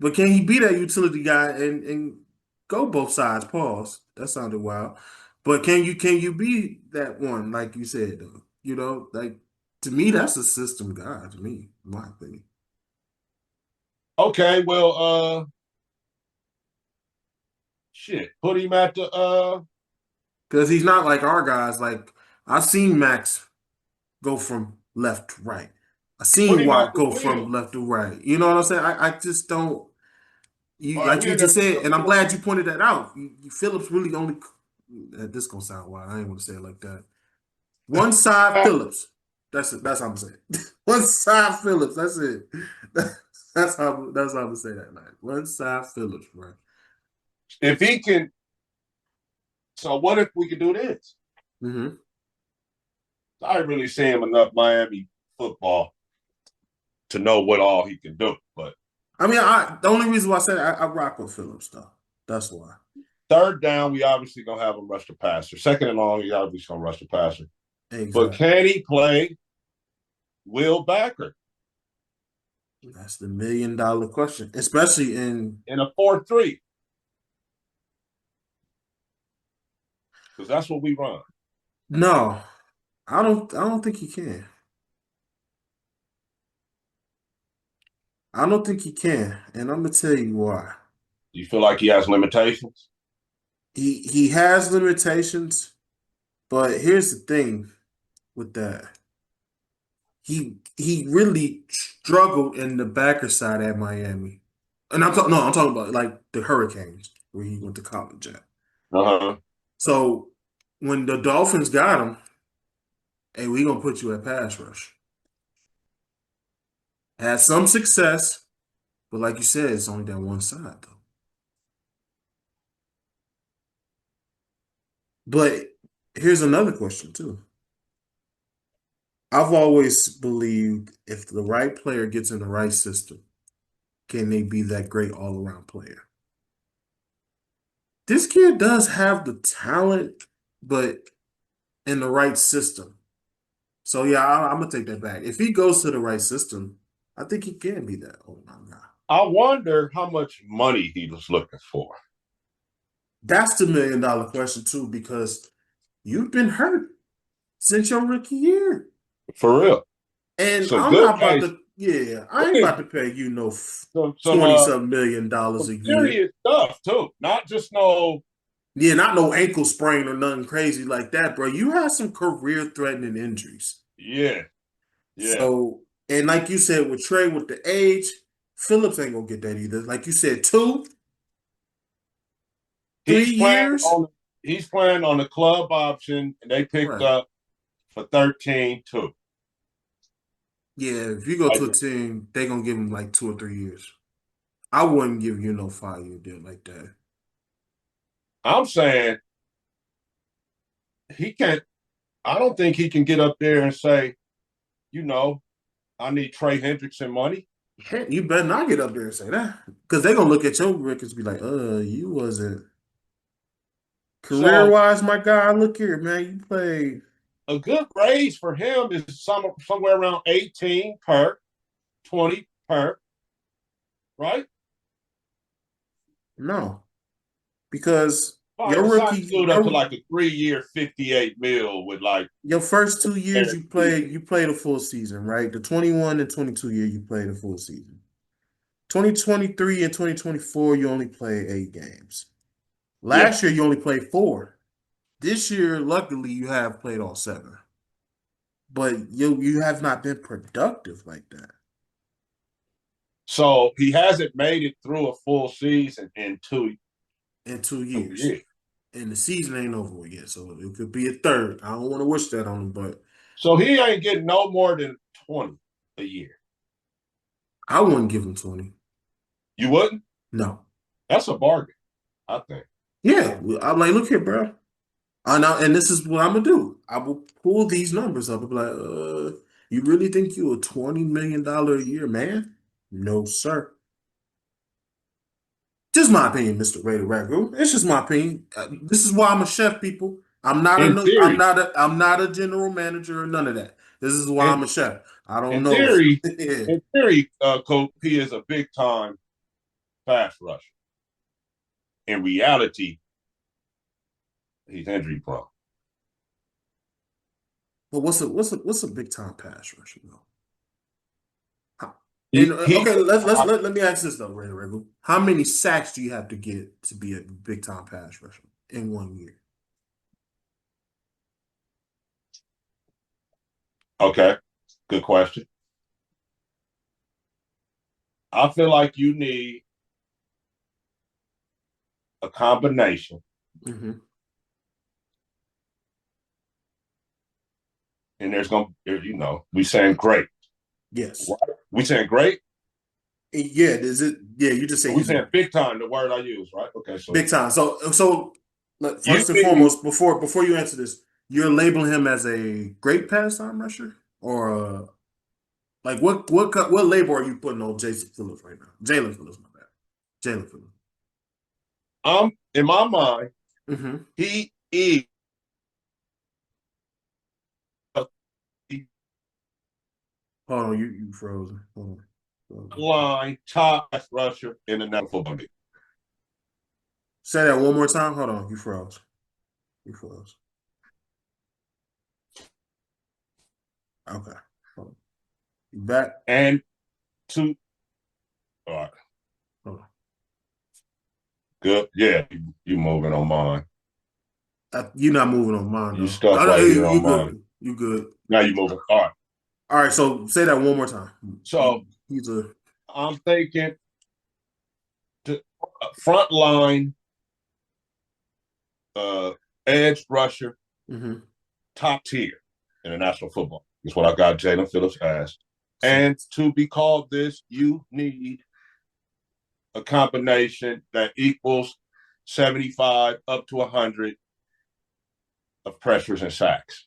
But can he be that utility guy and go both sides? Pause. That sounded wild. But can you be that one, like you said, though? Like to me, that's a system guy, to me, in my opinion. Okay, well, shit. Put him at the Because he's not like our guys. Like I've seen Max go from left to right. I've put seen him at Watt the go from wheel. left to right. You know what I'm saying? I just don't. You All right, like we you ain't just never seen said, a and I'm wheel. glad you pointed that out. Phillips really only. This gonna sound wild. I ain't gonna say it like that. One side Phillips. That's it. That's how I'm saying. One side Phillips. That's it. That's how I'm gonna say that, man. One side Phillips, bro. If he can, so what if we could do this? Mm-hmm. I ain't really seeing enough Miami football to know what all he can do. But I mean, the only reason why I said I rock with Phillips though. That's why. third down, we obviously gonna have him rush the passer. Second and long, he obviously gonna rush the passer. But Exactly. can he play Will Backer That's the $1 million question, especially in a 4-3? Because that's what we run. no. I don't think he can. I don't think he can, and I'm gonna tell you why. Do you feel like he has limitations? He has limitations, but here's the thing with that. He really struggled in the backer side at Miami. And I'm talking about like the Hurricanes where he went to college at. Uh-huh. So when the Dolphins got him, hey, we gonna put you at pass rush. Had some success, but like you said, it's only that one side though. But here's another question too. I've always believed if the right player gets in the right system, can they be that great all-around player? This kid does have the talent, but in the right system. So yeah, I'm gonna take that back. If he goes to the right system, I think he can be that all-around guy. I wonder how much money he was looking for. That's the $1 million question too, because you've been hurt since your rookie year. For real. And Some I'm good not about case. to, yeah, I ain't about to pay you no Some 20 something $1 million a some year. serious stuff too. Not just no Yeah, not no ankle sprain or nothing crazy like that, bro. You had some career-threatening injuries. Yeah, yeah. So, and like you said, with Trey, with the age, Phillips ain't gonna get that either. Like you said, two, three He's playing years. on he's playing on the club option, and they picked Right. up for 13 too. Yeah, if you go to a team, they gonna give him like 2 or 3 years. I wouldn't give you no 5 year deal like that. I'm saying he can't. I don't think he can get up there and say, you know, I need Trey Hendrickson money. Heck, you better not get up there and say that. Because they gonna look at your records and be like, you wasn't career So wise, my guy. Look here, man. You played a good raise for him is somewhere around 18 per, 20 per, right? no. Because All right, your well, sign rookie, dude up to like a 3 year, 58 mil with like your first 2 years guaranteed. you played a full season, right? The 21 and 22 year you played a full season. 2023 and 2024, you only played 8 games. Yeah. Last year you only played four. This year, luckily, you have played all seven. But you have not been productive like that So he hasn't made it through a full season in in two two years. years. And the season ain't over yet. So it could be a third. I don't want to wish that on him, but So he ain't getting no more than 20 a year. I wouldn't give him 20. You wouldn't? No. That's a bargain, I think. Yeah. I'm like, look here, bro. And this is what I'm gonna do. I will pull these numbers up and be like, you really think you a $20 million a year man? No, sir. Just my opinion, Mr. Raider Ragu. It's just my opinion. This is why I'm a chef, people. In theory, I'm not a general manager or none of that. This is why in, I'm a chef. I don't in know. theory, Yeah. in theory, Coach, he is a big time pass rusher. In reality, he's injury prone. But what's a big time pass rusher though? And He okay, let me ask this though, Raider Ragu. How many sacks do you have to get to be a big time pass rusher in 1 year? okay, good question. I feel like you need a combination, Mm-hmm. and we saying great. Yes. Right? We saying great. Yeah. Is it? Yeah. You just say We he's a saying big time. The word I use, right? Okay, so big time. So look, you first and need foremost, before you answer this, you're labeling him as a great pastime rusher, or like what label are you putting on Jason Phillips right now? Jalen Phillips, my bad. Jalen Phillips. in my mind, Mm-hmm. he is a Hold on, you frozen. Hold on. line top rusher in the National Football League. Say that one more time. Hold on, you froze. You froze. Okay. Hold on. You back? And to all right, Hold on. good. Yeah, you moving on mine. You're not moving on mine You though. stuck right here You on mine. good. You good. Now you moving. All right. All right. So say that one more time. So He's a. I'm thinking to front line uh, edge rusher, Mm-hmm. top tier in the National Football. That's what I got Jalen Phillips asked. So, And to be called this, you need a combination that equals 75 up to 100 of pressures and sacks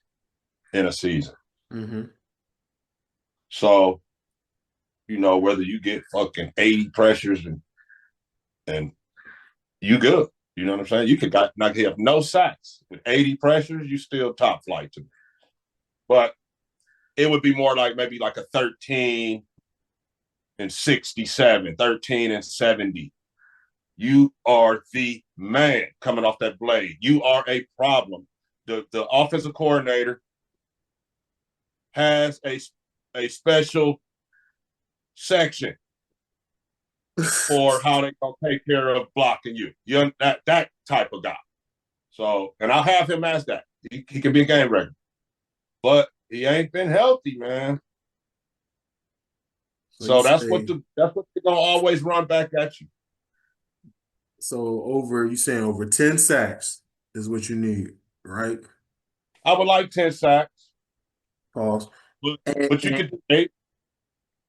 in a season. mm-hmm. So, whether you get fucking 80 pressures and you good. You know what I'm saying? You could not have no sacks. With 80 pressures, you still top flight to me. But it would be more like maybe like a 13 and 67, 13 and 70. You are the man coming off that blade. You are a problem. The offensive coordinator has a special section for how they're gonna take care of blocking you. You're that type of guy. So, and I'll have him as that. He can be a game record, but he ain't been healthy, man. So you So say that's what they're gonna always run back at you. so over you saying over 10 sacks is what you need, right? I would like 10 sacks, Pause. but And, but you could do eight.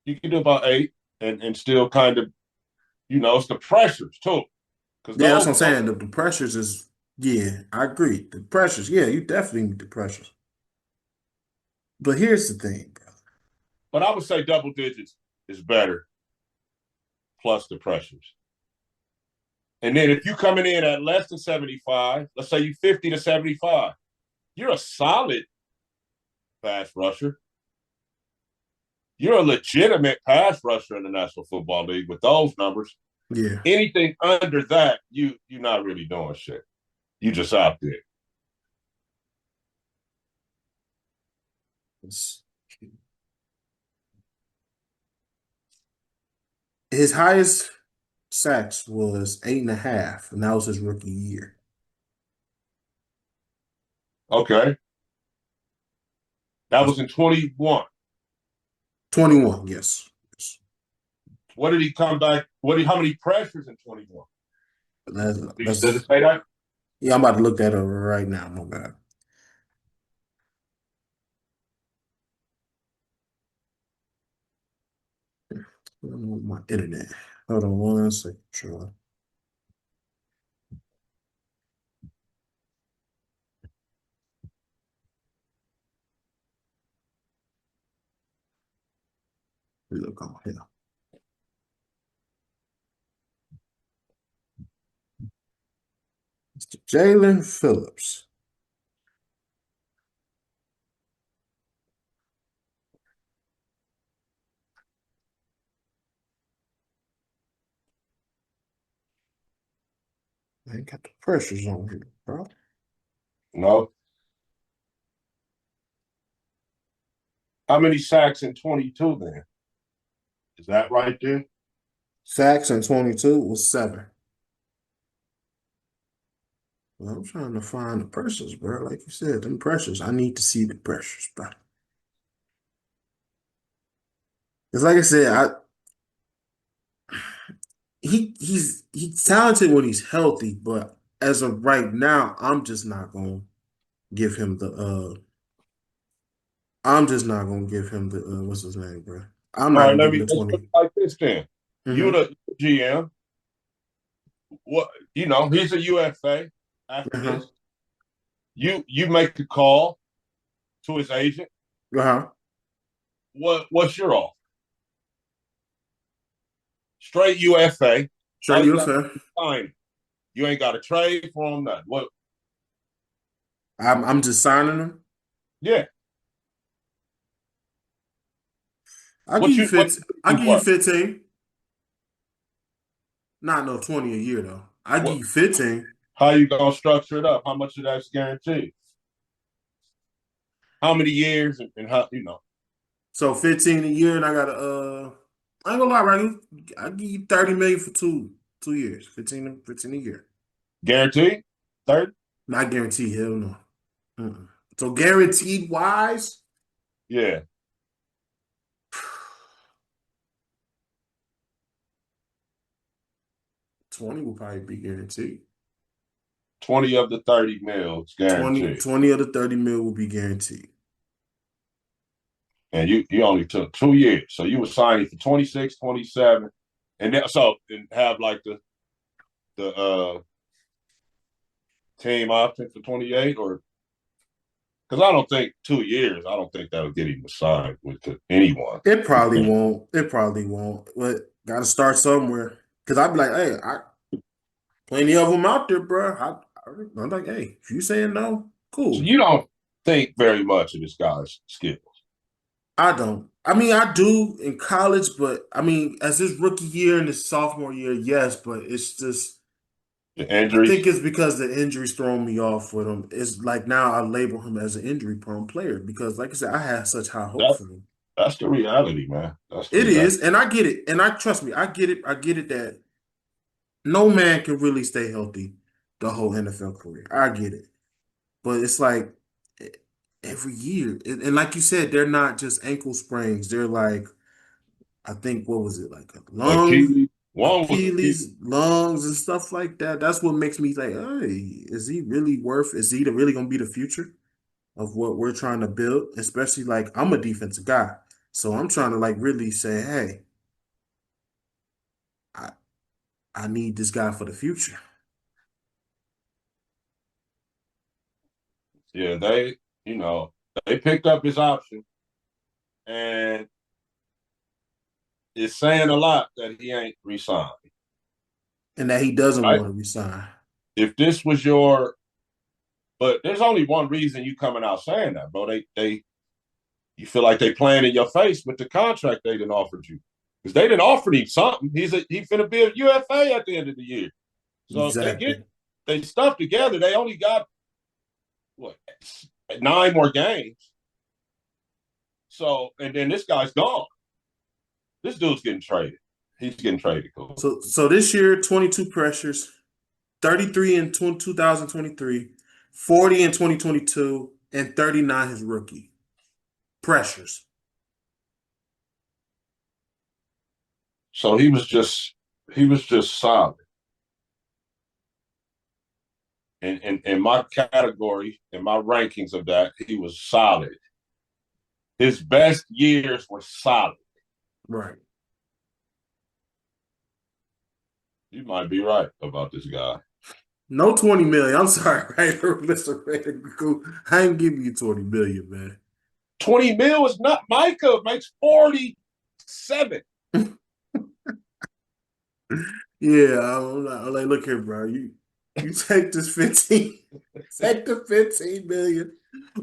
You can do about eight and still kind of, it's the pressures too. Because yeah, that's what those, I'm saying. The pressures is yeah, I agree. The pressures, yeah, you definitely need the pressures. But here's the thing, bro. but I would say double digits is better plus the pressures. And then if you coming in at less than 75, let's say you 50 to 75, you're a solid pass rusher. You're a legitimate pass rusher in the National Football League with those numbers. Yeah. Anything under that, you're not really doing shit. You just out there. His highest sacks was 8.5, and that was his rookie year. Okay. That was in 21. 21, yes. Yes. What did he come back? How many pressures in 21? Does it That's say that? yeah, I'm about to look that up right now. My bad. My internet. Hold on one second. Sure. Look on here. Mr. Jalen Phillips. I ain't got the pressures on here, bro. No. How many sacks in 22 then? Is that right there? Sacks in 22 was 7. Well, I'm trying to find the pressures, bro. Like you said, them pressures. I need to see the pressures, bro. It's like I said, he's talented when he's healthy, but as of right now, I'm just not gonna give him the I'm just not gonna give him the what's his name, bro? I'm All not right, gonna give him the let's put 20. it like this then. You Mm-hmm. the GM. What he's a UFA after Uh-huh. this. You make the call to his agent. Uh-huh. What's your offer? Straight UFA. Straight All you got to UFA. do is sign. You ain't got to trade for him. Nothing. What? I'm just signing him. Yeah. I'll give What you you what 15. I'll you give you what? 15. Not no 20 a year though. I give What? you 15. How you gonna structure it up? How much of that's guaranteed? How many years and how So 15 a year, and I got I ain't gonna lie, right? I give you 30 million for 2 years. 15 a year. guaranteed? 30? Not guaranteed, hell no. Mm-mm. So guaranteed wise, Yeah. 20 will probably be guaranteed. 20 of the 30 mils 20, guaranteed. 20 of the 30 mil will be guaranteed. And you only took 2 years. So you were signing for 26, 27, and then, and have like the team option for 28, or because I don't think 2 years, I don't think that'll get him signed with anyone. It probably won't. It probably won't. But gotta start somewhere. Cause I'd be like, hey, plenty of them out there, bro. I'm like, hey, if you saying no, So cool. you don't think very much of this guy's skills. I don't. I mean, I do in college, but I mean, as his rookie year and his sophomore year, yes, but it's just The I think injuries, it's because the injuries throwing me off with him. It's like now I label him as an injury prone player because, like I said, I had such high hope that for him. that's the reality, man. That's the It reality. is, and I get it, and I trust me, I get it. I get it that no man can really stay healthy the whole NFL career. I get it. But it's like every year. And like you said, they're not just ankle sprains. They're like, I think, what was it, like a lung, Achilles. One was Achilles. Achilles, lungs, and stuff like that. That's what makes me think, hey, is he really going to be the future of what we're trying to build? Especially like I'm a defensive guy. So I'm trying to like really say, hey, I, I need this guy for the future. Yeah, they picked up his option, and it's saying a lot that he ain't resigned. And that he doesn't Right? want to resign. If this was but there's only one reason you coming out saying that, bro. You feel like they playing in your face with the contract they didn't offered you. Because they didn't offer him something. He finna be a UFA at the end of the year. So if they Exactly. get they stuff together, they only got what 9 more games. So and then this guy's gone. This dude's getting traded. He's getting traded. Cool. So this year, 22 pressures, 33 in 2023, 40 in 2022, and 39 his rookie. Pressures. So he was just solid. In my category, in my rankings of that, he was solid. His best years were solid. Right. You might be right about this guy. No 20 million. I'm sorry, right? Mr. Radical. I ain't giving you 20 million, man. 20 mil is not Micah makes 47. Yeah, I'm like, look here, bro. You take this 15, take the 15 million,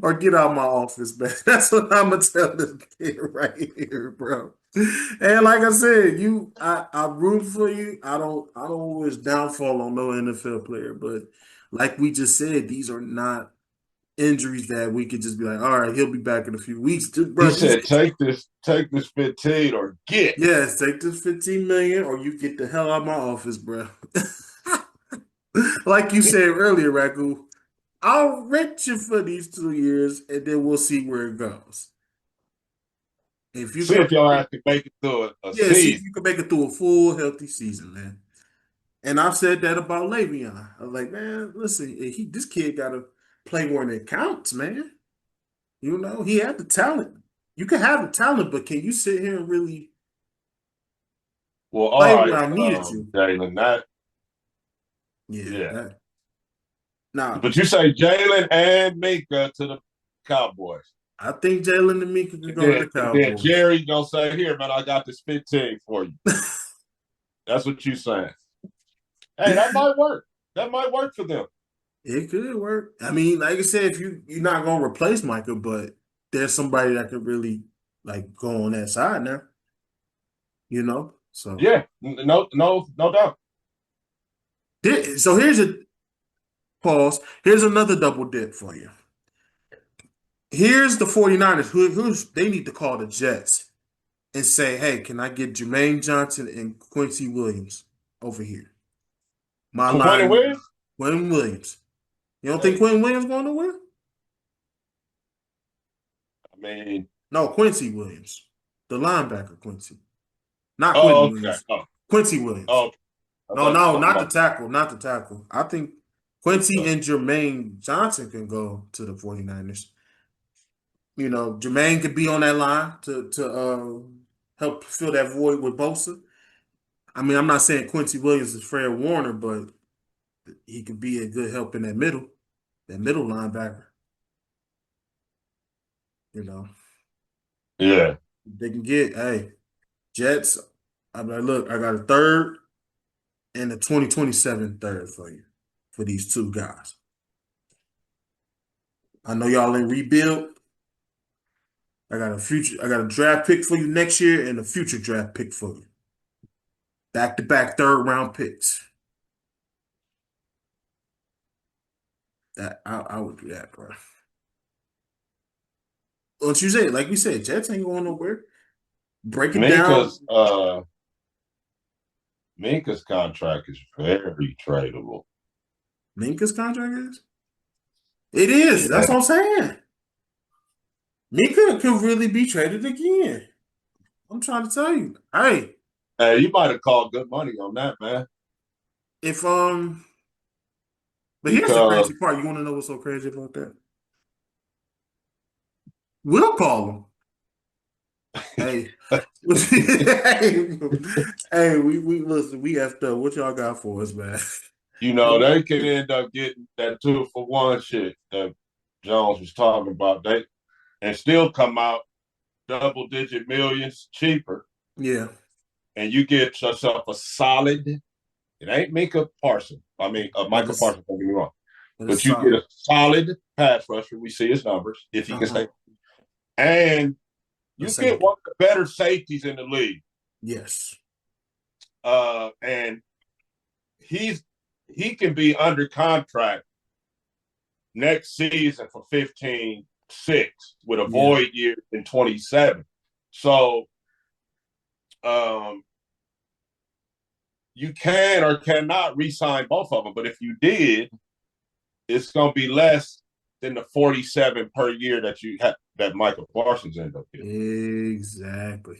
or get out of my office, man. That's what I'm gonna tell this kid right here, bro. And like I said, I root for you. I don't wish downfall on no NFL player, but like we just said, these are not injuries that we could just be like, all right, he'll be back in a few weeks. He Bro, said, take this 15 or get. yes, take this 15 million or you get the hell out of my office, bro. Like you said earlier, Ragu, I'll rent you for these 2 years and then we'll see where it goes. If you See can, if your ass can make it through a yeah, see if season. you can make it through a full healthy season, man. And I've said that about Le'Veon. I'm like, man, listen, this kid got to play when it counts, man. You know, he had the talent. You can have the talent, but can you sit here and really Well, play all where right, I needed you? Jalen. Yeah. Yeah. Now, But you say Jalen and Minka to the Cowboys. I think Jalen and Mika could And go to then, the and then Cowboys. Jerry gonna say, "Here, man, I got this 15 for you." That's what you saying. Hey, that might work. That might work for them. It could work. I mean, like I said, if you're not gonna replace Micah, but there's somebody that could really like go on that side now, you know. So Yeah, no doubt. so here's a pause. Here's another double dip for you. Here's the 49ers who's they need to call the Jets and say, hey, can I get Jermaine Johnson and Quincy Williams over here? My For Quentin line, Williams, Quinn Williams. You don't think hey, Quinn Williams going nowhere? I mean, No, Quincy Williams, the linebacker Quincy, not oh, Quentin okay. Williams. Quincy Williams. Oh, I No, thought you were no, talking not the about. tackle, not the tackle. I think Quincy Okay. and Jermaine Johnson can go to the 49ers. You know, Jermaine could be on that line to help fill that void with Bosa. I mean, I'm not saying Quincy Williams is Fred Warner, but he could be a good help in that middle linebacker. You know, Yeah, they can get, hey, Jets. I'm like, look, I got a third and a 2027 third for you for these two guys. I know y'all in rebuild. I got a draft pick for you next year and a future draft pick for you. Back to back third round picks. That I would do that, bro. What you say? Like we said, Jets ain't going nowhere. Break it down. Minka's Minka's contract is very tradable. Minka's contract is? It is. Yeah. That's what I'm saying. Minka could really be traded again. I'm trying to tell you. Hey, Hey, you might have called good money on that, man. if but here's the Because crazy part. You want to know what's so crazy about that? We'll call him. Hey, hey, hey, we listen. We effed up. What y'all got for us, man? they could end up getting that 2-for-1 shit that Jones was talking about. They and still come out double-digit millions cheaper, Yeah, and you get yourself a solid. It ain't Micah Parsons. I mean, but Michael Parsons. Don't get me wrong, it's but you get solid. a solid pass rusher. We see his numbers if he can Uh-huh. stay, and A you get safety. one of the better safeties in the league. Yes. And he can be under contract next season for 15-6 with a Yeah. void year in 27. So um, you can or cannot re-sign both of them. But if you did, it's going to be less than the 47 per year that you have that Michael Parsons ended up getting. Exactly.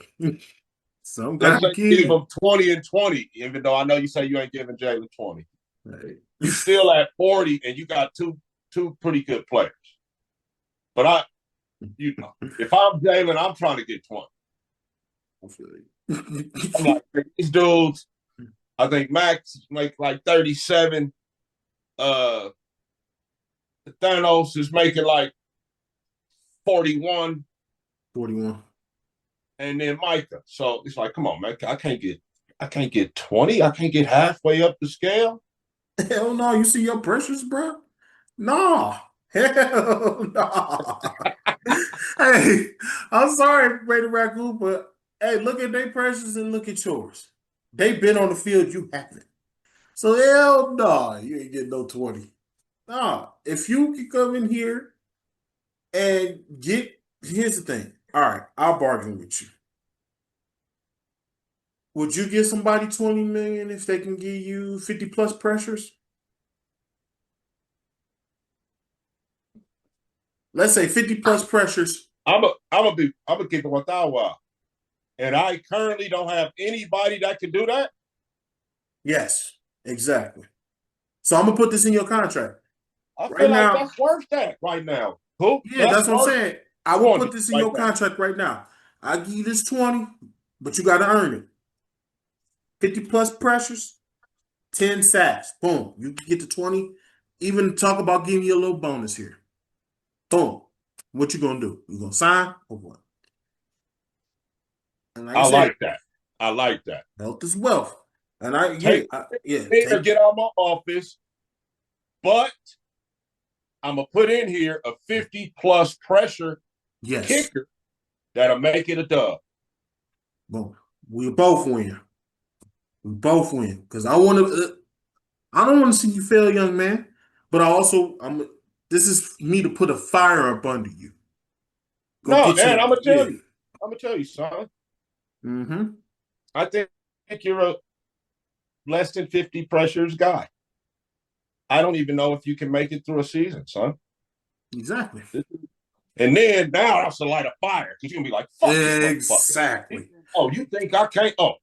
Some Let's kind say of you give kid. him 20 and 20, even though I know you say you ain't giving Jalen 20. Right. You still at 40 and you got two pretty good players. But if I'm Jalen, I'm trying to get 20. I feel I'm you. like, these dudes, I think Max make like 37. Uh Thanos is making like 41, 41. and then Micah. So it's like, come on, man. I can't get 20. I can't get halfway up the scale. Hell no. You see your pressures, bro? No. Hell no. Hey, I'm sorry, Brady Raccoon, but hey, look at their pressures and look at yours. They've been on the field, you haven't. So hell no, you ain't getting no 20. Nah, if you can come in here and here's the thing. All right, I'll bargain with you. Would you give somebody 20 million if they can give you 50 plus pressures? Let's say 50 plus pressures. I'm gonna keep it 1,000. And I currently don't have anybody that can do that. Yes, exactly. So I'm gonna put this in your contract. I Right feel like now, that's worth that right now. Who? yeah, That's that's what I'm worth saying. I will put 20 this in right your now. contract right now. I give you this 20, but you gotta earn it. 50 plus pressures, 10 sacks. Boom. You can get to 20. Even talk about giving you a little bonus here. Boom. What you gonna do? You gonna sign or what? And like I I said, like that. I like that. health is wealth. And I yeah, Take yeah, me to take get out of my office, but I'm gonna put in here a 50 plus pressure yes. kicker that'll make it a dub. Boom. We both win. We both win. Because I want to I don't want to see you fail, young man. But I'm this is me to put a fire up under you. Go No, get and your yeah. I'm gonna tell you, son. Mm-hmm. I think you're a less than 50 pressures guy. I don't even know if you can make it through a season, son. Exactly. And then now that's a light of fire because you're gonna be like, fuck this motherfucker. Exactly. Oh, you think I can't? Oh,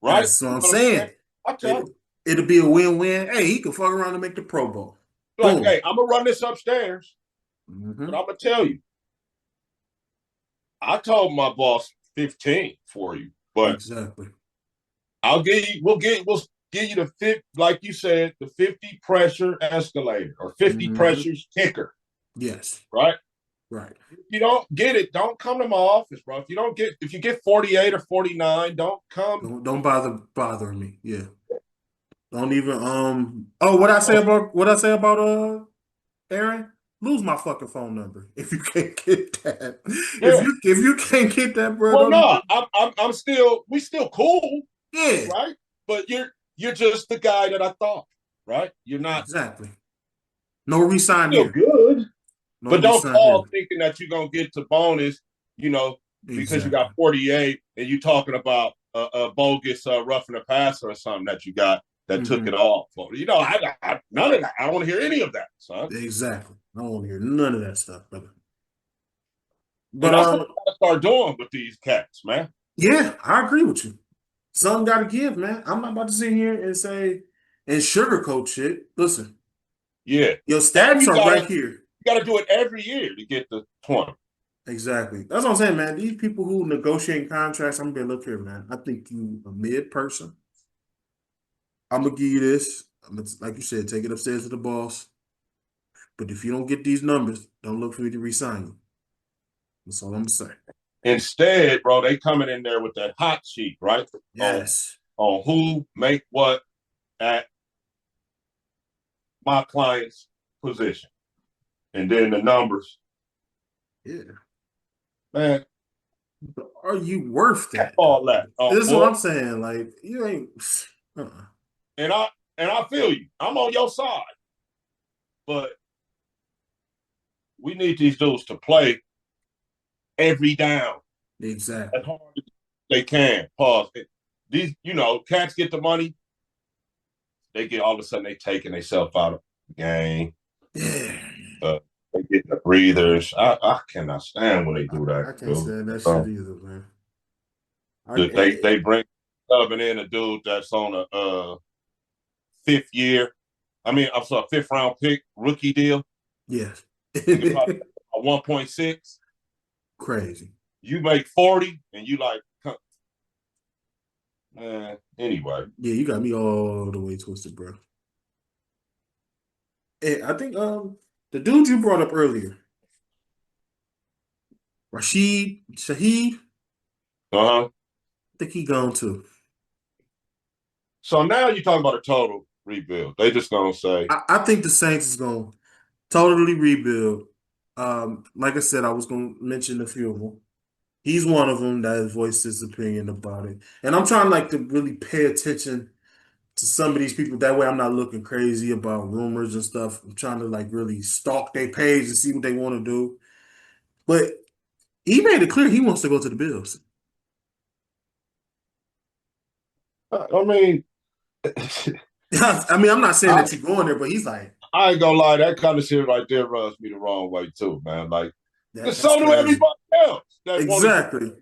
right? That's what You I'm know what I'm saying? saying. I tell It, you. it'll be a win-win. Hey, he can fuck around and make the Pro Bowl. Like, Boom. hey, I'm gonna run this upstairs, but Mm-hmm. I'm gonna tell you, I told my boss 15 for you, but Exactly. we'll give you the 50, like you said, the 50 pressure escalator or 50 Mm-hmm. pressures kicker, Yes. right? Right. If you don't get it, don't come to my office, bro. If you get 48 or 49, don't come. Don't bother bothering me. Yeah. Don't even oh what I say about Aaron? Lose my fucking phone number if you can't get that. Yeah. If you can't get that, bro, Well, don't no, even I'm still we still cool, yeah. right? But you're just the guy that I thought, right? You're not Exactly. No resign still here. good, No but don't resign here. call thinking that you're gonna get to bonus, you know, because you got Exactly. 48 and you talking about a bogus roughing the passer or something that you got. that took it off. None of that. I don't want to hear any of that, son. Exactly. I don't want to hear none of that stuff, brother. And But that's what I gotta start doing with these cats, man. yeah, I agree with you. Something got to give, man. I'm not about to sit here and say and sugarcoat shit. Listen, Yeah. your stats are right here. You gotta do it every year to get the 20. Exactly. That's what I'm saying, man. These people who negotiate contracts, I'm gonna be look here, man. I think you a mid person. I'm gonna give you this. I'm gonna, like you said, take it upstairs to the boss. But if you don't get these numbers, don't look for me to resign you. That's all I'm gonna say. Instead, bro, they coming in there with that hot sheet, right? Yes. On who make what at my client's position. And then the numbers. Yeah. Man. But are you worth that? All that. This is what I'm saying. Like, you ain't And I feel you. I'm on your side. But we need these dudes to play every down. Exactly. As hard as they can. Pause. These, cats get the money. They get all of a sudden they taking themselves out of the game. Yeah. They get the breathers. I cannot stand when they do that. I can't stand that shit either, man. They bring subbing in a dude that's on a fifth year. I'm sorry, fifth round pick rookie deal. Yes. A 1.6. Crazy. You make 40 and you like, anyway. Yeah, you got me all the way twisted, bro. And I think the dude you brought up earlier, Rashid Shaheed. I think he gone too. So now you're talking about a total rebuild. They just gonna say. I think the Saints is gonna totally rebuild. Like I said, I was gonna mention a few of them. He's one of them that has voiced his opinion about it, and I'm trying to really pay attention to some of these people. That way, I'm not looking crazy about rumors and stuff. I'm trying to really stalk their page and see what they want to do. But he made it clear he wants to go to the Bills. I'm not saying that you're going there, but he's like, I ain't gonna lie, that kind of shit right there rubs me the wrong way too, man. Like, so do everybody else. Exactly.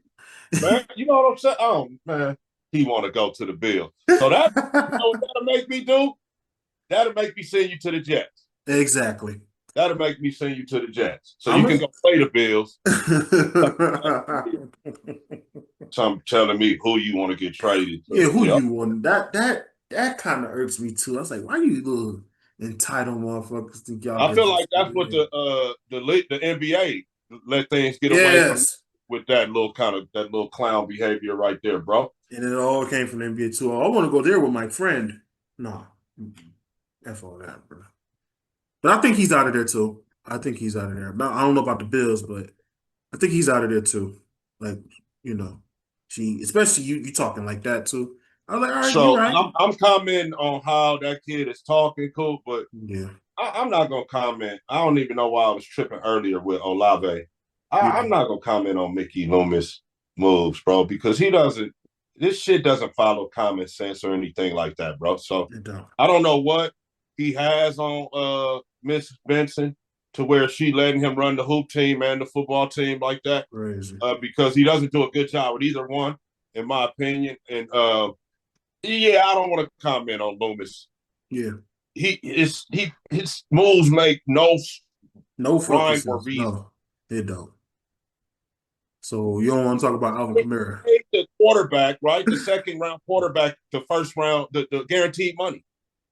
Man, you know what I'm saying? Oh man, he want to go to the Bills. So that that'll make me do. That'll make me send you to the Jets. Exactly. That'll make me send you to the Jets, so you can go play the Bills. So I'm telling me who you want to get traded to. Yeah, who you want? That kind of irks me too. I was like, why you little entitled motherfuckers think y'all? I feel like that's what the NBA let things get away from with that little clown behavior right there, bro. And it all came from the NBA too. I want to go there with my friend. No, F all that, bro. But I think he's out of there too. I think he's out of there. Now, I don't know about the Bills, but I think he's out of there too. Like, especially you talking like that too. I was like, all right, so right. I'm commenting on how that kid is talking, cool, but yeah, I'm not gonna comment. I don't even know why I was tripping earlier with Olave. I'm not gonna comment on Mickey Loomis moves, bro, because this shit doesn't follow common sense or anything like that, bro. So I don't know what he has on Miss Benson to where she letting him run the hoop team and the football team like that. Crazy. Because he doesn't do a good job with either one, in my opinion. And I don't want to comment on Loomis. Yeah. His moves make no rhyme or reason. No, it don't. So you don't want to talk about Alvin Kamara. The quarterback, right? The second round quarterback, the first round, the guaranteed money.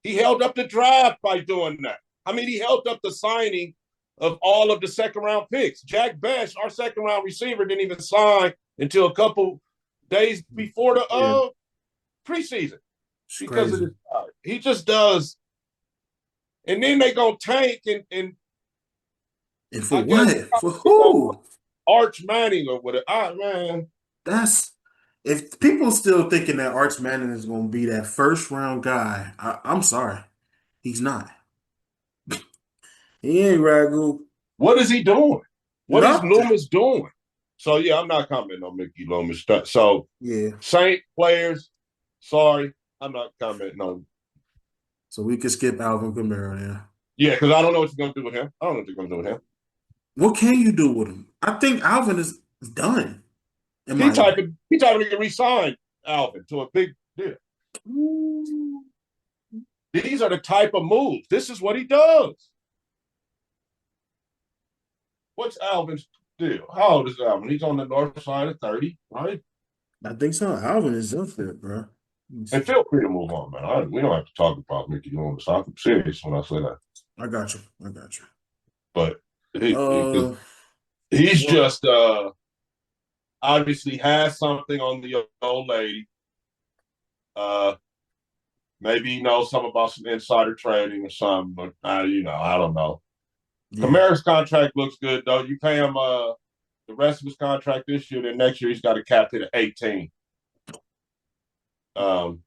He held up the draft by doing that. He held up the signing of all of the second round picks. Jack Best, our second round receiver, didn't even sign until a couple days before the preseason because of this guy. He just does. And then they go tank and for what? For who? Arch Manning or whatever. Man. If people still thinking that Arch Manning is going to be that first round guy, I'm sorry. He's not. He ain't Ragu. What is he doing? What is Loomis doing? So, I'm not commenting on Mickey Loomis. So, Saint players, sorry, I'm not commenting on So we could skip Alvin Kamara now. Yeah, because I don't know what you're gonna do with him. I don't know what you're gonna do with him. What can you do with him? I think Alvin is done, in He my opinion. typing he typing to get re-signed Alvin to a big deal. These are the type of moves. This is what he does. What's Alvin's deal? How old is Alvin? He's on the north side of 30, right? I think so. Alvin is up there, bro. And feel free to move on, man. We don't have to talk about Mickey Loomis. I'm serious when I say that. I got you. I got you. But Uh, he's well, just obviously has something on the old lady. Maybe he knows something about some insider trading or something, but I don't know. yeah. Kamara's contract looks good though. You pay him the rest of his contract this year, then next year he's got a cap hit at 18.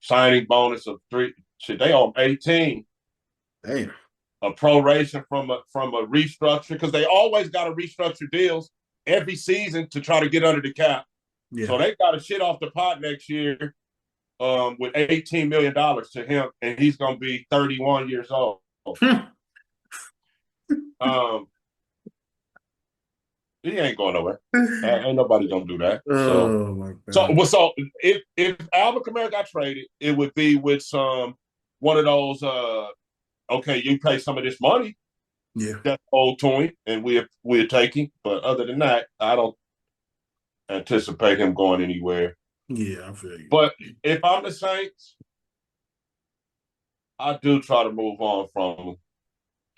Signing bonus of 3. Shit, they owe him 18. Damn. A proration from a restructure because they always got to restructure deals every season to try to get under the cap. Yeah. So they got to shit off the pot next year with $18 million to him, and he's going to be 31 years old. He ain't going nowhere. Ain't nobody gonna do that. Oh my God. So if Alvin Kamara got traded, it would be with one of those. Okay, you pay some of this money. Yeah. That's old to him, and we're taking. But other than that, I don't anticipate him going anywhere. Yeah, I feel you. But if I'm the Saints, I do try to move on from him.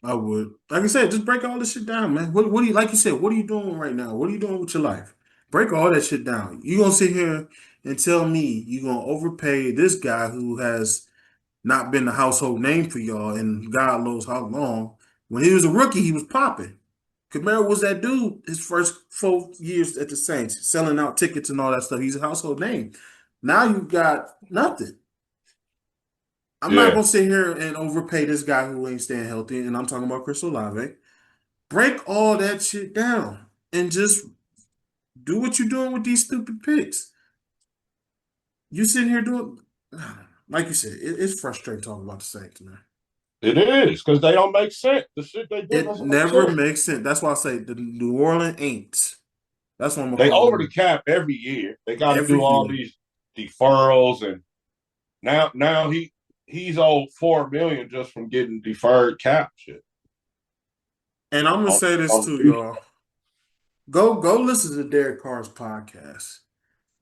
I would. Like I said, just break all this shit down, man. What do you like you said, what are you doing right now? What are you doing with your life? Break all that shit down. You gonna sit here and tell me you gonna overpay this guy who has not been a household name for y'all and God knows how long. When he was a rookie, he was popping. Kamara was that dude his first 4 years at the Saints, selling out tickets and all that stuff. He's a household name. Now you've got nothing. I'm not Yeah, gonna sit here and overpay this guy who ain't staying healthy, and I'm talking about Chris Olave. Break all that shit down and just do what you're doing with these stupid picks. You sitting here doing, like you said, it's frustrating talking about the Saints, man. it is because they don't make sense. The shit they do It doesn't make never sense. makes sense. That's why I say the New Orleans ain't. That's what I'm gonna They call over the them cap every year. They got to every do all year. these deferrals, and now he's owed $4 million just from getting deferred cap shit. And I'm gonna On, say this on too, y'all. Go listen to Derek Carr's podcast.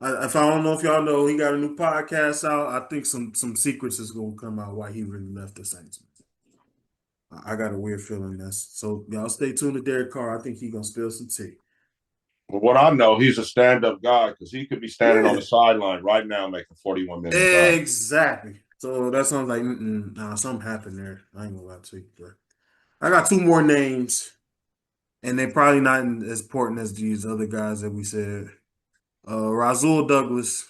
If I don't know if y'all know, he got a new podcast out. I think some secrets is gonna come out why he really left the Saints. I got a weird feeling that's so. Y'all stay tuned to Derek Carr. I think he gonna spill some tea. But what I know, he's a stand-up guy because he could be standing on Yeah, the sideline right now making $41 million. exactly. So that sounds like nah, something happened there. I ain't gonna lie to you, but I got two more names, and they're probably not as important as these other guys that we said. Razul Douglas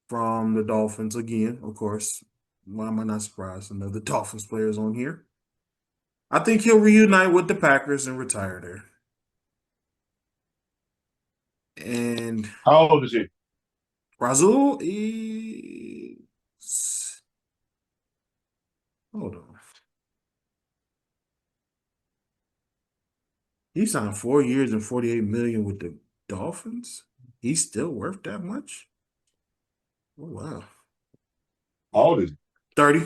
from the Dolphins again, of course. Why am I not surprised? Another Dolphins players on here. I think he'll reunite with the Packers and retire there. And How old is he? Razul is hold on. He signed 4 years and 48 million with the Dolphins. He's still worth that much? Oh wow. How old is he? 30.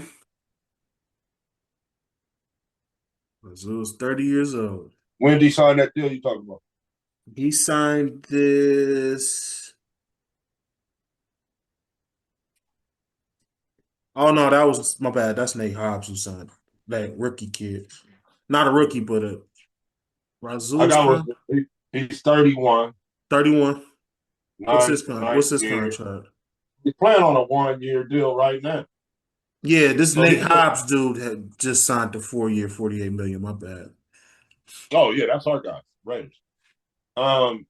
Razul's 30 years old. When did he sign that deal you talking about? He signed this. Oh no, that was my bad. That's Nate Hobbs who signed that rookie kid. Not a rookie, but a I Razul's got con he's 31, 31. nine What's nine his years. contract? He's playing on a 1 year deal right now. Yeah, this So Nate he's Hobbs dude had just signed the 4 year, 48 million. My bad. oh yeah, that's our guy, Raiders. Um,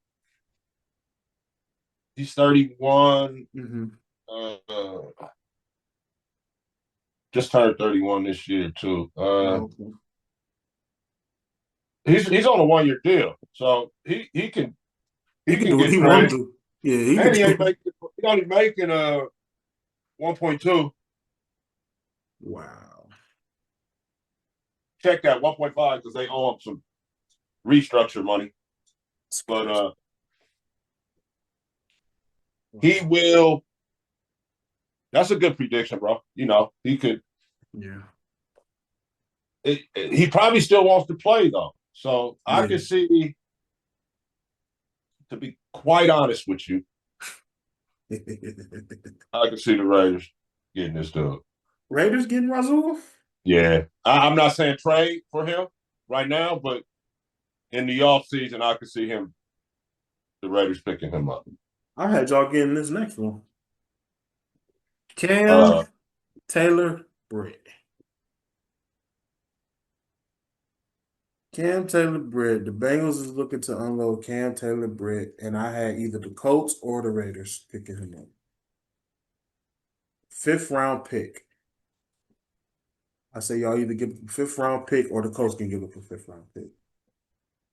he's 31. Mm-hmm. Uh, just turned 31 this year too. Oh, okay. He's on a 1 year deal, so He he can can do what get he want traded, to do. Yeah, he can and do. he only making 1.2. Wow. Check that 1.5 because they owe him some restructure money. But he will. That's a good prediction, bro. You know, he could. Yeah. He probably still wants to play though, so I Yeah. can see. To be quite honest with you, I can see the Raiders getting this done. Raiders getting Razul? Yeah, I'm not saying trade for him right now, but in the offseason, I can see him, the Raiders picking him up. I had y'all getting this next one. Cam Uh, Taylor Britt. Cam Taylor Britt. The Bengals is looking to unload Cam Taylor Britt, and I had either the Colts or the Raiders picking him up. 5th round pick. I say y'all either give up a 5th round pick or the Colts can give up a 5th round pick.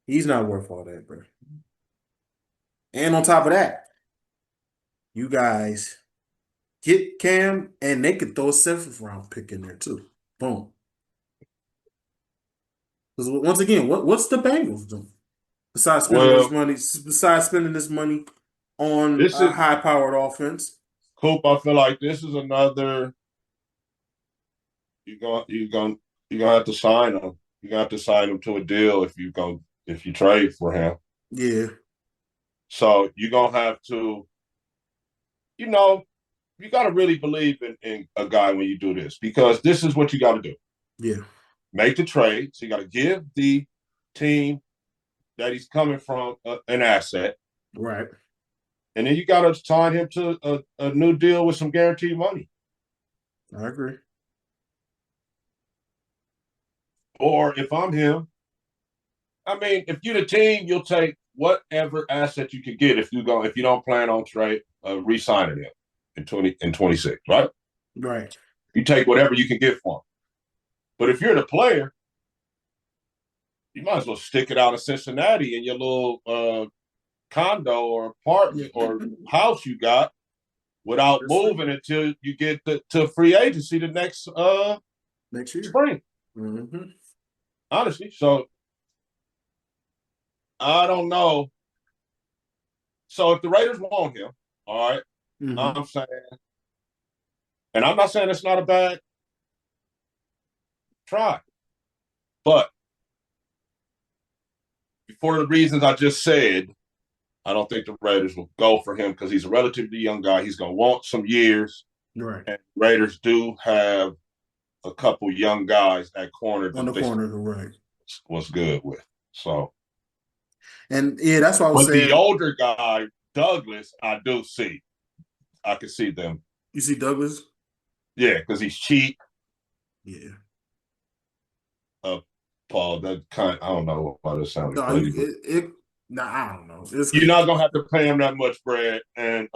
He's not worth all that, bro. And on top of that, you guys get Cam, and they could throw a 7th round pick in there too. Boom. Because once again, what's the Bengals doing besides spending this well, money? Besides spending this money on this a is high-powered offense. Coop. I feel like this is another. You're gonna have to sign him. You're gonna have to sign him to a deal if you trade for him. Yeah, So you're gonna have to, you know, you got to really believe in a guy when you do this because this is what you got to do. yeah, Make the trade. So you got to give the team that he's coming from an asset. right. And then you got to sign him to a new deal with some guaranteed money. I agree. Or if I'm him, I mean, if you're the team, you'll take whatever asset you can get if you don't plan on trade re-signing him in 26, right? Right. You take whatever you can get for him. But if you're the player, you might as well stick it out of Cincinnati in your little condo or apartment or house you got without moving until you get to free agency the next year. spring. Mm-hmm. Honestly, so I don't know. So if the Raiders want him, all right, Mm-hmm. I'm saying, and I'm not saying it's not a bad try, but for the reasons I just said, I don't think the Raiders will go for him because he's a relatively young guy. He's going to want some years. Right. And Raiders do have a couple young guys at corner On the that corner, right. was good with. So, and yeah, that's what I was but saying. the older guy, Douglas, I do see. I can see them. You see Douglas? Yeah, because he's cheap. Yeah. Paul, I don't know why that sounded No, crazy. I don't know. You're not gonna have to pay him that much bread, and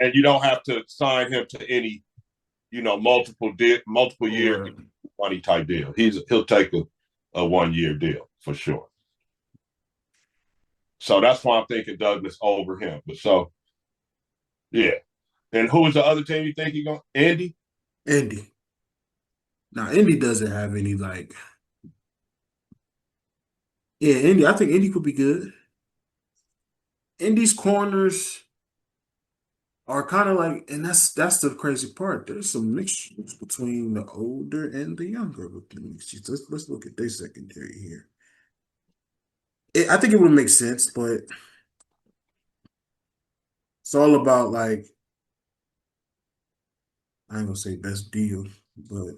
and you don't have to sign him to any, multiple year Right. money type deal. He'll take a 1 year deal for sure. So that's why I'm thinking Douglas over him. But so, yeah. And who is the other team you think he's going? Indy? Indy. Now, Indy doesn't have any yeah, Indy. I think Indy could be good. Indy's corners are kind of like, and that's the crazy part. There's some mixtures between the older and the younger with the mixtures. Let's look at their secondary here. I think it would make sense, but it's all about like I ain't gonna say best deal, but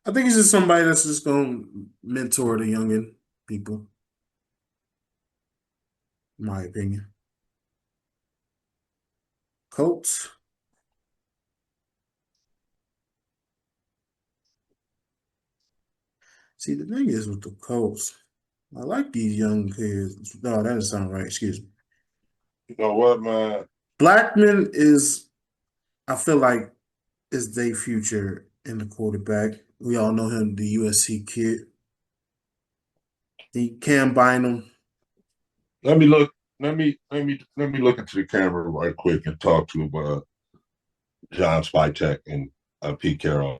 I think he's just somebody that's just gonna mentor the youngin people, in my opinion. Colts. See, the thing is with the Colts, I like these young kids. No, that doesn't sound right. Excuse me. You know what, man? Blackman is, I feel like, is their future in the quarterback. We all know him, the USC kid. He Cam Bynum. Let me look. Let me look into the camera right quick and talk to him about. John Spytek and Pete Carroll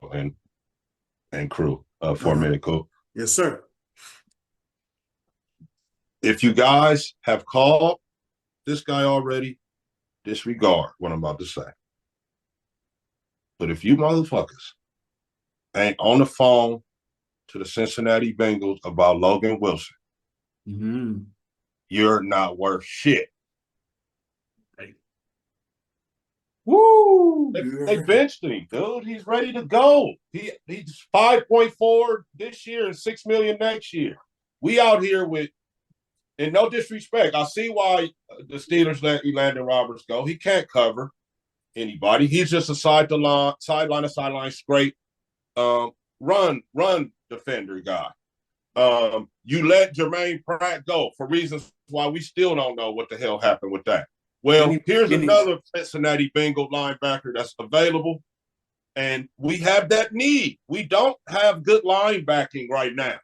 and crew, 4 minute cool. Yes, sir. If you guys have called this guy already, disregard what I'm about to say. But if you motherfuckers ain't on the phone to the Cincinnati Bengals about Logan Wilson, you're not worth shit. Woo! They benched him, dude. He's ready to go. He's 5.4 this year and $6 million next year. We out here with, and no disrespect, I see why the Steelers let Elandon Roberts go. He can't cover anybody. He's just a sideline scrape, run defender guy. You let Jermaine Pratt go for reasons why we still don't know what the hell happened with that. Well, here's another Cincinnati Bengal linebacker that's available, and we have that need. We don't have good linebacking right now.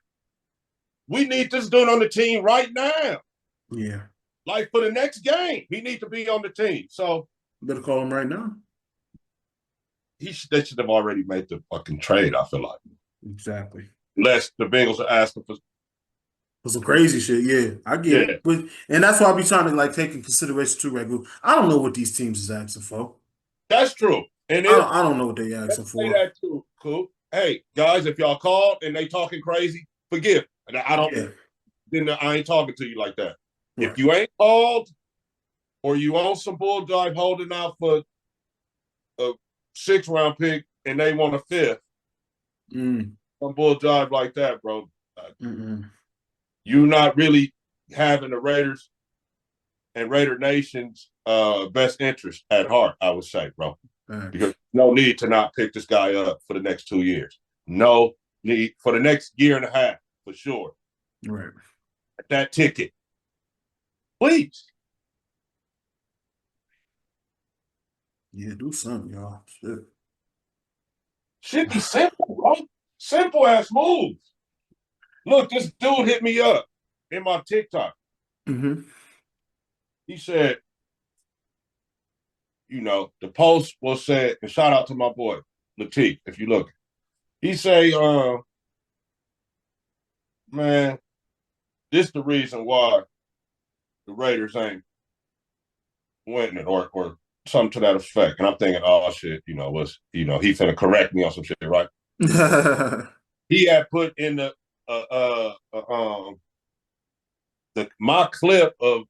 We need this dude on the team right now. Yeah. Like for the next game, he needs to be on the team. So better call him right now. They should have already made the fucking trade, I feel like. Exactly. Unless the Bengals are asking for some crazy shit. Yeah, I get it. But, and that's why I be trying to like take in consideration too, Ragu. I don't know what these teams is asking for. That's true. And I don't know what they asking for. Say that too, cool. Hey, guys, if y'all called and they talking crazy, forgive. I don't. Yeah. Then I ain't talking to you like that. Right. If you ain't called, or you on some bull drive holding out for a 6th-round pick and they want a 5th, some bull drive like that, bro. You're not really having the Raiders and Raider Nation's best interest at heart, I would say, bro. Because no need to not pick this guy up for the next 2 years. No need for the next year and a half, for sure. Right. That ticket. Please. Yeah, do something, y'all. Shit. Should be simple, bro. Simple ass moves. Look, this dude hit me up in my TikTok. He said, the post was said, and shout out to my boy, Latif, if you look. He say, man, this the reason why the Raiders ain't winning or something to that effect. And I'm thinking, oh shit, he finna correct me on some shit, right? He had put in my clip of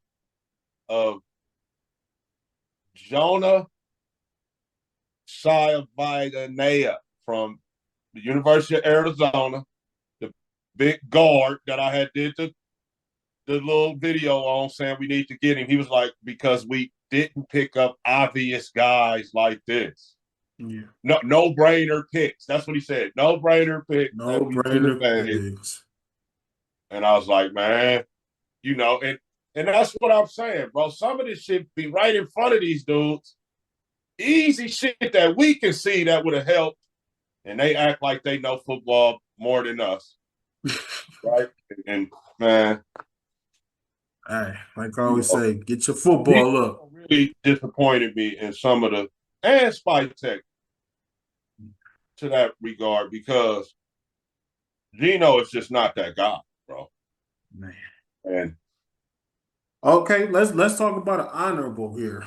Jonah Saiavainea from the University of Arizona, the big guard that I had did the little video on saying we need to get him. He was like, because we didn't pick up obvious guys like this. Yeah. No brainer picks. That's what he said. No brainer picks. No brainer picks. And I was like, man, and that's what I'm saying, bro. Some of this shit be right in front of these dudes. Easy shit that we can see that would have helped. And they act like they know football more than us. Right? And man. Hey, like I always say, get your football up. Really disappointed me in some of and Spytek to that regard, because Geno is just not that guy, bro. Man. And okay, let's talk about an honorable here.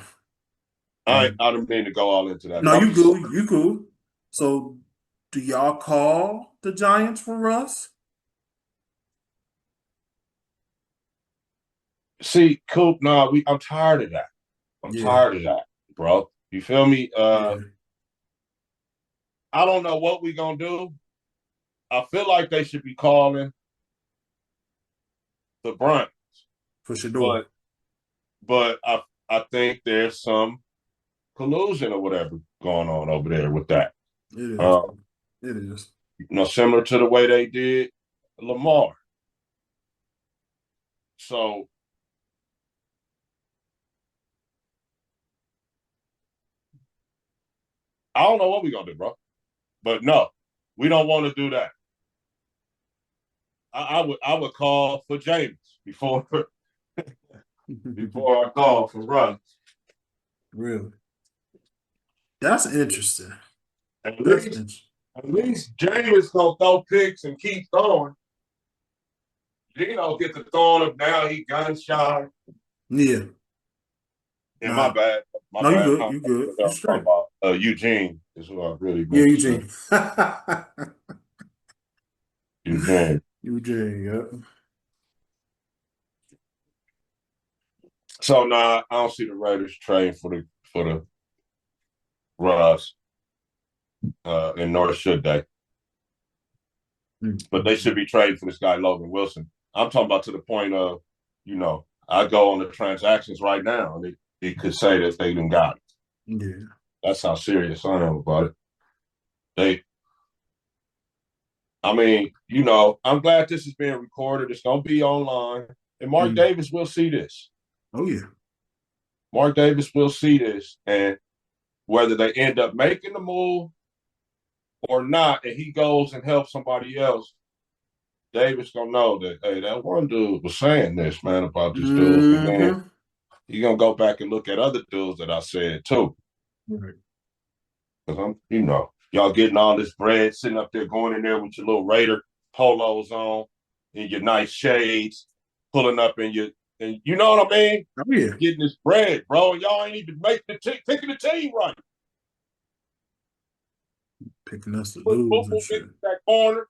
I don't mean to go all into that. No, you cool. So, do y'all call the Giants for Russ? See, Coop, I'm tired of that. I'm tired of that, bro. You feel me? I don't know what we're going to do. I feel like they should be calling the Browns. For sure. But I think there's some collusion or whatever going on over there with that. It is. It is. Similar to the way they did Lamar. So I don't know what we're gonna do, bro. But no, we don't want to do that. I would call for James before I call for Russ. Really? That's interesting. At That's least, interesting. at least Jameis gonna throw picks and keep throwing. Gino get to throwing him now. He gun shy. Yeah. And my Nah. bad. My No, you bad. good. I'm You good. You talking straight. about Eugene is who I really Yeah, meant to say. Eugene. Eugene. Eugene, yeah. So nah, I don't see the Raiders trading for the Russ, and nor should they. But they should be trading for this guy Logan Wilson. I'm talking about to the point of, I go on the transactions right now, and it could say that they didn't got it. Yeah. That's how serious I am about it. They, I mean, I'm glad this is being recorded. It's gonna be online, and Mark Mm. Davis will see this. Oh yeah. Mark Davis will see this, and whether they end up making the move or not, and he goes and helps somebody else, Davis gonna know that, hey, that one dude was saying this, man, about this dude, and then Mm-hmm. you're gonna go back and look at other dudes that I said too. Right. Because y'all getting all this bread, sitting up there, going in there with your little Raider polos on and your nice shades, pulling up in your, and you know what I mean? Oh yeah. Getting this bread, bro. And y'all ain't even making picking the team right. Picking us to Put lose and football shit. in that corner.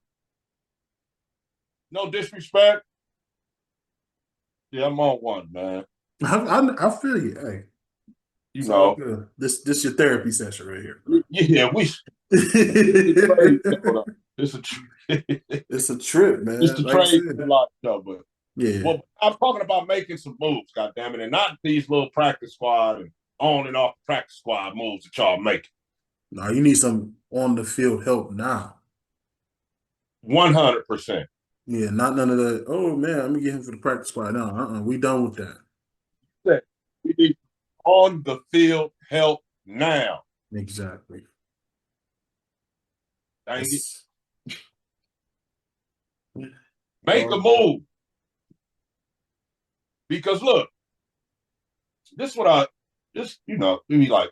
No disrespect. Yeah, I'm on one, man. I feel you. Hey, You it's all know, good. This your therapy session right here, bro. yeah, it's a trade show. It's a It's a trip, it's man. the Like I trade said. lot show, but Yeah. well, I'm talking about making some moves, goddammit, and not these little practice squad and on and off practice squad moves that y'all making. No, you need some on the field help now. 100%. Yeah, not none of that. Oh man, let me get him for the practice squad. No, we done with that. We need on the field help now. Exactly. Dang it. It's Make a all move. Because look, this is what we be like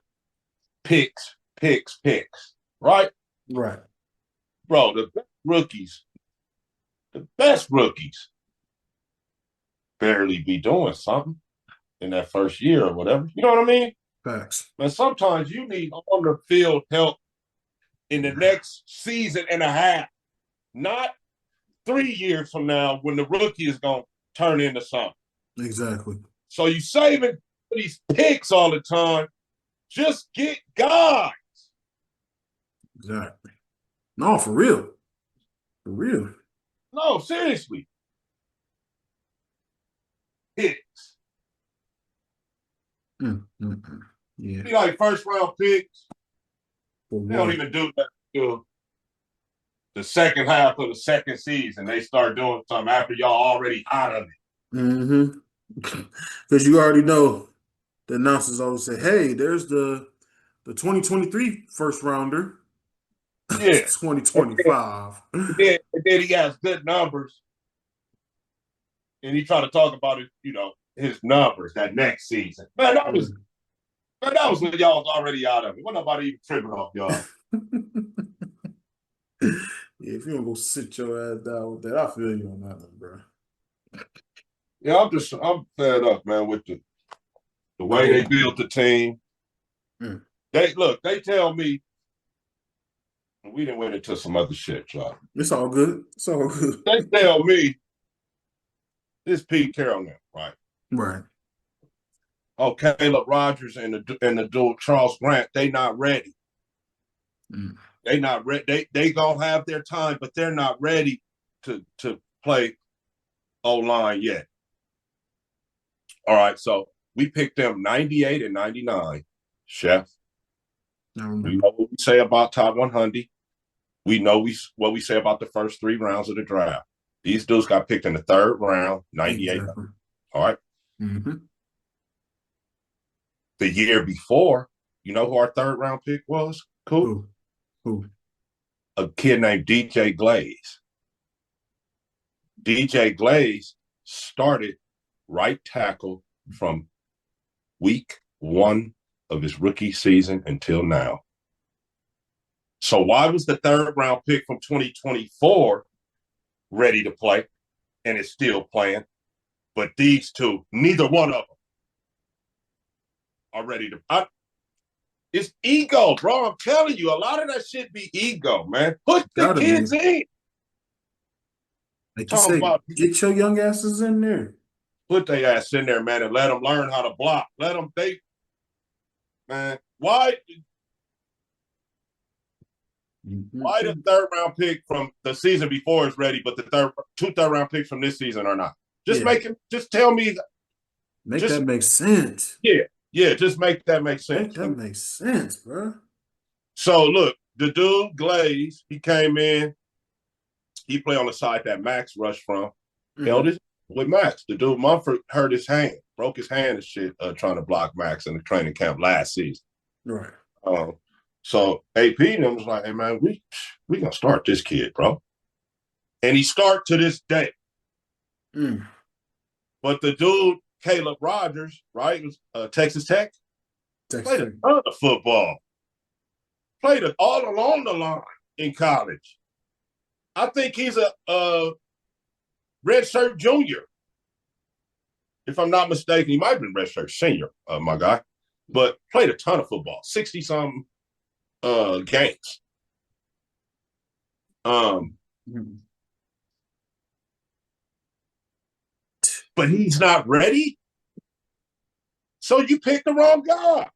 picks, right? right. Bro, the best rookies barely be doing something in that first year or whatever. You know what I mean? Facts. And sometimes you need on the field help in the next season and a half, not 3 years from now when the rookie is going to turn into something. Exactly. So you saving these picks all the time. Just get guys. Exactly. No, for real. For real. No, seriously. Picks. Yeah. Be like first round picks. For They don't what? even do that until the second half of the second season. They start doing something after y'all already out of it. Mm-hmm. Because you already know the announcers always say, hey, there's the 2023 first rounder, Yeah. 2025. And then he has good numbers. And he tried to talk about his numbers that next season. Man, that was when y'all was already out of it. When nobody even tripping off y'all. Yeah, if you don't go sit your ass down with that, I feel you on that one, bro. Yeah, I'm fed up, man, with the way No. they built the team. Mm. They tell me we didn't win into some other shit, y'all. It's all good. It's all good. They tell me this Pete Carroll now, right? Right. Oh, Caleb Rogers and the dude Charles Grant, they not ready. Mm. They not ready. They gonna have their time, but they're not ready to play O-line yet. All right, so we picked them 98 and 99, Chef. We know what we say about Todd 100. We know what we say about the first 3 rounds of the draft. These dudes got picked in the third round, 98. Exactly. All right. Mm-hmm. The year before, you know who our third round pick was? Cool. Who? A kid named DJ Glaze. DJ Glaze started right tackle from week 1 of his rookie season until now. So why was the third round pick from 2024 ready to play and is still playing? But these two, neither one of them are ready to. It's ego, bro. I'm telling you, a lot of that shit be ego, man. Put the kids in. Like you say, get your young asses in there. Put their ass in there, man, and let them learn how to block. Let them man. Why the third round pick from the season before is ready, but the two third round picks from this season are not? Just tell me. That make sense. Yeah, just make that make sense. That makes sense, bro. So look, the dude Glaze, he came in. He played on the side that Max rushed from. Held it with Max. The dude Mumford hurt his hand, broke his hand and shit, trying to block Max in the training camp last season. Right. So AP and them was like, hey man, we gonna start this kid, bro. And he start to this day. But the dude, Caleb Rogers, right, was Texas Tech, played a ton of football. Played it all along the line in college. I think he's a redshirt junior. If I'm not mistaken, he might have been redshirt senior, my guy. But played a ton of football, 60-something games. But he's not ready. So you picked the wrong guy.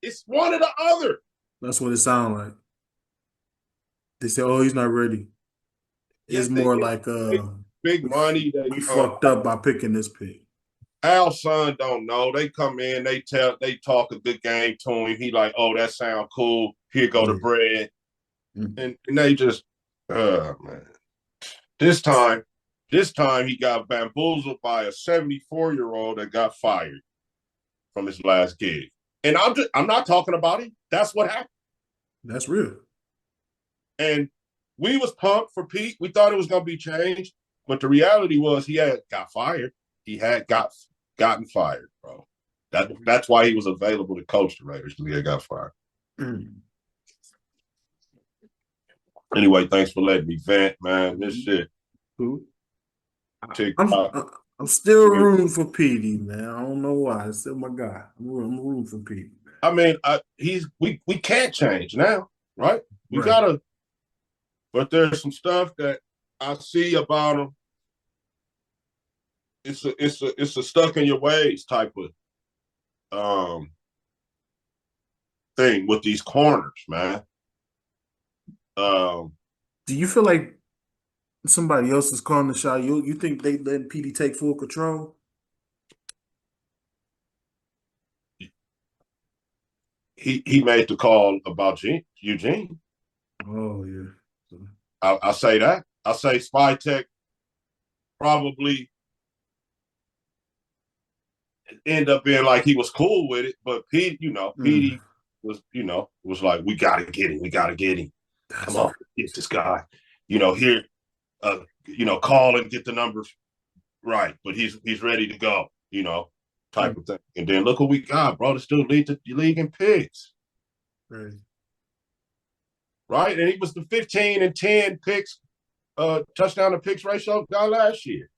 It's one or the other. That's what it sounds like. They say, "Oh, he's not ready." It's more like big money. We fucked up by picking this pick. Al's son don't know. They come in, they talk a good game to him. He like, oh, that sound cool. Here go the bread. And they just, man. This time he got bamboozled by a 74-year-old that got fired from his last gig. And I'm not talking about him. That's what happened. That's real. And we was pumped for Pete. We thought it was going to be changed. But the reality was he had got fired. He had gotten fired, bro. That's why he was available to coach the Raiders, because he had got fired. Anyway, thanks for letting me vent, man. This shit. I'm still rooting for Petey, man. I don't know why. It's still my guy. I'm rooting for Petey. I mean, we can't change now, right? We gotta. But there's some stuff that I see about him. It's a stuck in your ways type of thing with these corners, man. Do you feel like somebody else is calling the shot? You think they let Petey take full control? He made the call about Eugene. Oh yeah. I'll say that. I'll say Spytek probably end up being like he was cool with it, but Petey was like, we gotta get him. We gotta get him. Come on, get this guy. Here, call and get the numbers right. But he's ready to go, type of thing. And then look what we got, bro. To still lead the league in picks. Right? And he was the 15 and 10 picks, touchdown to picks ratio guy last year.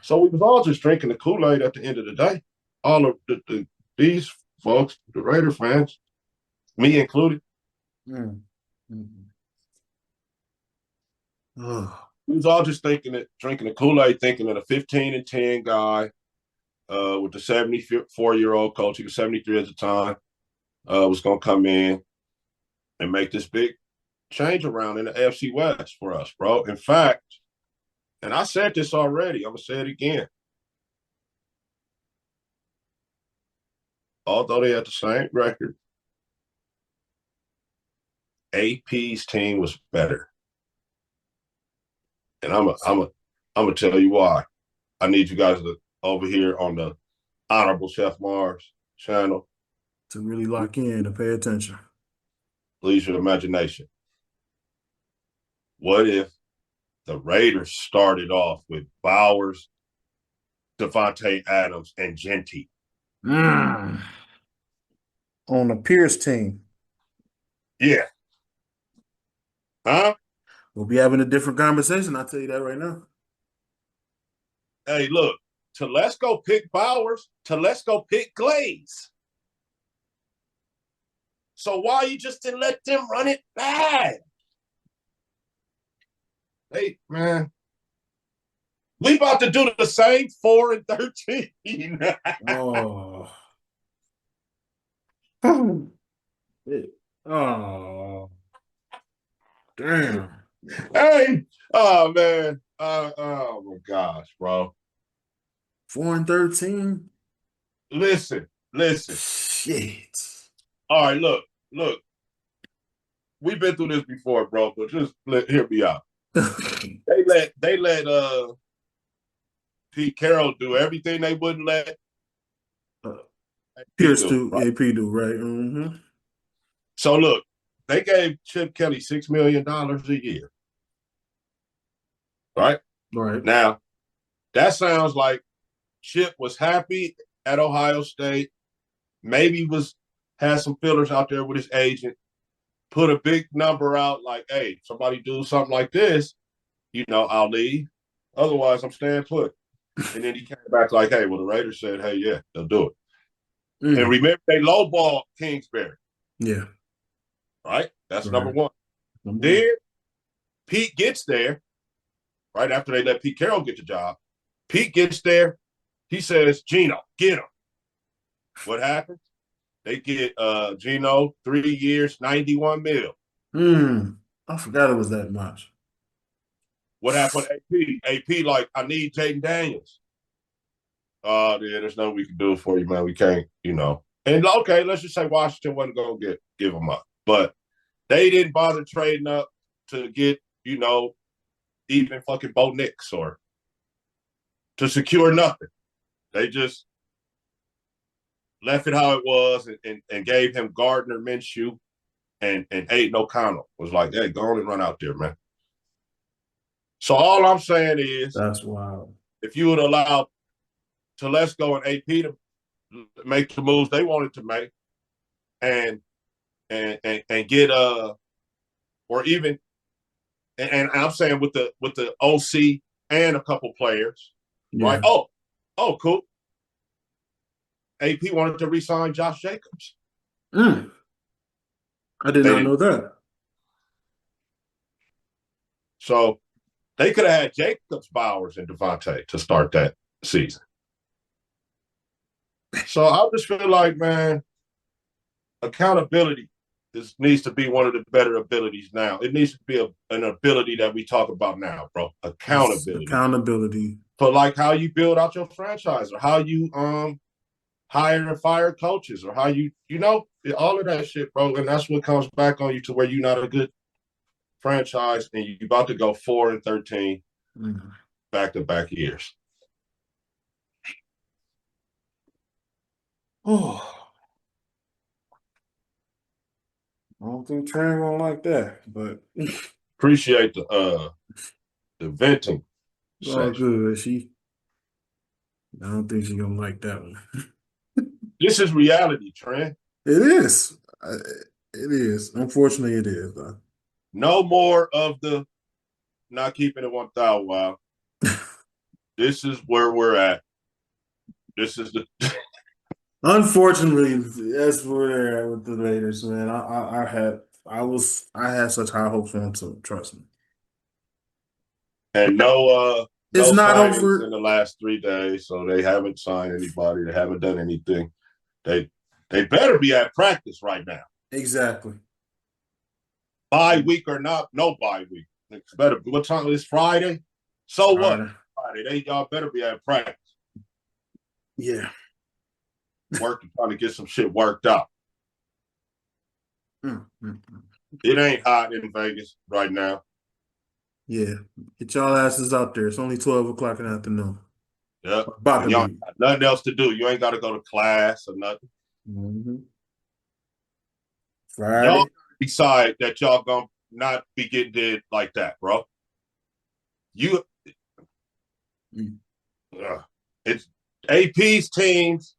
So we was all just drinking the Kool-Aid at the end of the day. All of these folks, the Raider fans, me included. We was all just drinking the Kool-Aid, thinking that a 15 and 10 guy with the 74-year-old coach, he was 73 at the time, was going to come in and make this big change around in the AFC West for us, bro. In fact, and I said this already, I'm going to say it again. Although they had the same record, AP's team was better. And I'm gonna tell you why. I need you guys to over here on the Honorable Chef Mars channel to really lock in and pay attention. Please your imagination. What if the Raiders started off with Bowers, Devontae Adams, and Genty? on the Pierce team. Yeah. Huh? We'll be having a different conversation. I'll tell you that right now. Hey, look, Telesco pick Bowers, Telesco pick Glaze. So why you just didn't let them run it back? Hey, man, we about to do the same 4-13. Oh. Oh. Damn. Hey, oh man, oh my gosh, bro. 4-13. Listen. Shit. All right, look. We've been through this before, bro. But just hear me out. They let Pete Carroll do everything they wouldn't let AP Pierce do. do, Right? AP do, right? Mm-hmm. So look, they gave Chip Kelly $6 million a year. Right? Right. Now, that sounds like Chip was happy at Ohio State, maybe had some fillers out there with his agent, put a big number out like, hey, somebody do something like this, I'll leave. Otherwise, I'm staying put. And then he came back like, hey, well, the Raiders said, hey, yeah, they'll do it. And remember, they lowballed Kingsbury. Yeah. Right? That's Right. number one. Then Pete gets there, right after they let Pete Carroll get the job. Pete gets there. He says, Geno, get him. What happens? They get Geno 3 years, 91 mil. I forgot it was that much. What happened to AP? AP, like, I need Jaden Daniels. Yeah, there's nothing we can do for you, man. We can't. And okay, let's just say Washington wasn't going to give him up. But they didn't bother trading up to get, even fucking Bo Nix or to secure nothing. They just left it how it was and gave him Gardner Minshew and Aiden O'Connell. Was like, hey, go on and run out there, man. So all I'm saying is, that's wild. If you would allow Telesco and AP to make the moves they wanted to make, and get or even and I'm saying with the OC and a couple players, right? Oh, cool. AP wanted to re-sign Josh Jacobs. I did not know that. So they could have had Jacobs, Bowers, and Devontae to start that season. So I just feel like, man, accountability needs to be one of the better abilities now. It needs to be an ability that we talk about now, bro. Accountability. For like how you build out your franchise or how you hire and fire coaches or how you all of that shit, bro. And that's what comes back on you to where you're not a good franchise and you're about to go 4-13 back-to-back years. Oh. I don't think Trey won't like that, but appreciate the venting. Oh, good. I don't think she's gonna like that one. This is reality, Trent. It is. It is. Unfortunately, it is. Though. No more of the not keeping it 1,000. Wow. This is where we're at. This is the. Unfortunately, that's where they're at with the Raiders, man. I had such high hopes for them, so trust me. And no it's not signings over in the last 3 days, so they haven't signed anybody. They haven't done anything. They better be at practice right now. Exactly. Bye week or not, no bye week. It's better. What time is Friday? So what? Friday. Y'all better be at practice. Yeah. Trying to get some shit worked out. It ain't hot in Vegas right now. Yeah. Get y'all asses out there. It's only 12 o'clock in the afternoon. Yep. Y'all got nothing else to do. You ain't got to go to class or nothing. Friday. Y'all decide that y'all gonna not be getting dead like that, bro. It's AP's teams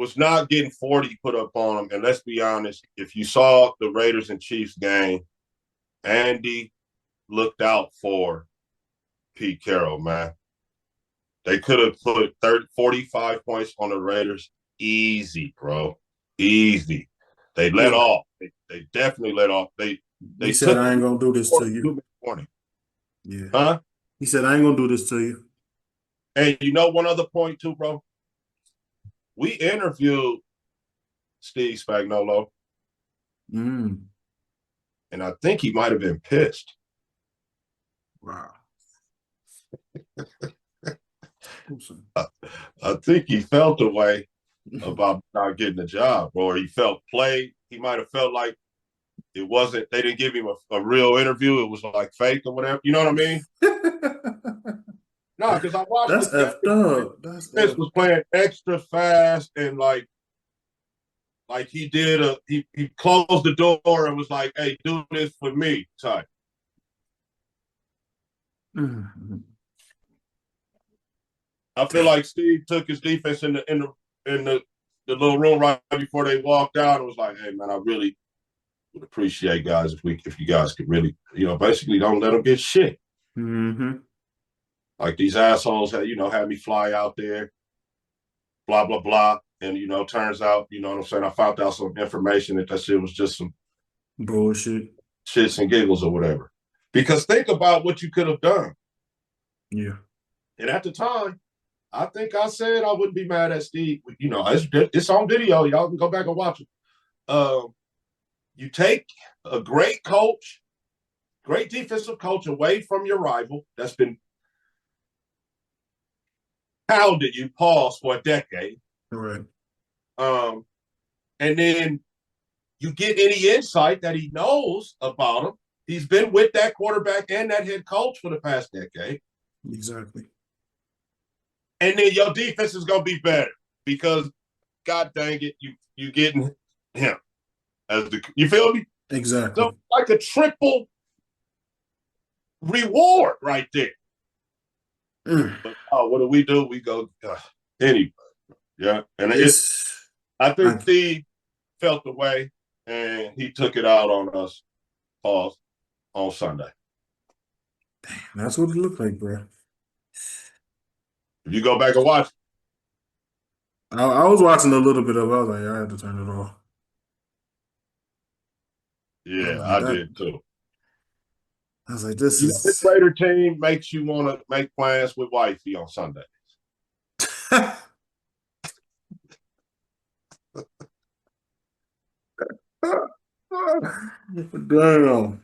was not getting 40 put up on him. And let's be honest, if you saw the Raiders and Chiefs game, Andy looked out for Pete Carroll, man. They could have put 45 points on the Raiders easy, bro. Easy. They let off. They definitely let off. They he said, I ain't going to do this to you. Yeah. Huh? He said, I ain't going to do this to you. And you know one other point too, bro? We interviewed Steve Spagnuolo. And I think he might have been pissed. Wow. I think he felt the way about not getting the job, or he felt played. He might have felt like it wasn't, they didn't give him a real interview. It was like fake or whatever. You know what I mean? No, because I watched That's effed up. This was playing extra fast and like he did he closed the door and was like, hey, do this for me type. I feel like Steve took his defense in the little room right before they walked out and was like, hey man, I really would appreciate guys if you guys could really, basically don't let them get shit. Like these assholes had me fly out there, blah, blah, blah. And, turns out, you know what I'm saying? I found out some information that shit was just some bullshit, shits and giggles or whatever. Because think about what you could have done. Yeah. And at the time, I think I said I wouldn't be mad at Steve. It's on video. Y'all can go back and watch it. You take a great coach, great defensive coach away from your rival that's been pounded you, pause, for a decade. Right. And then you get any insight that he knows about him. He's been with that quarterback and that head coach for the past decade. Exactly. And then your defense is going to be better because, God dang it, you getting him as you feel me? Exactly. So like a triple reward right there. But what do? We go anyway. Yeah, and I think Steve felt the way, and he took it out on us. Pause on Sunday. Damn, that's what it looked like, bro. If you go back and watch, I was watching a little bit of it. I was like, I had to turn it off. Yeah, I did too. I was like, this Raider team makes you want to make plans with wifey on Sunday. Damn.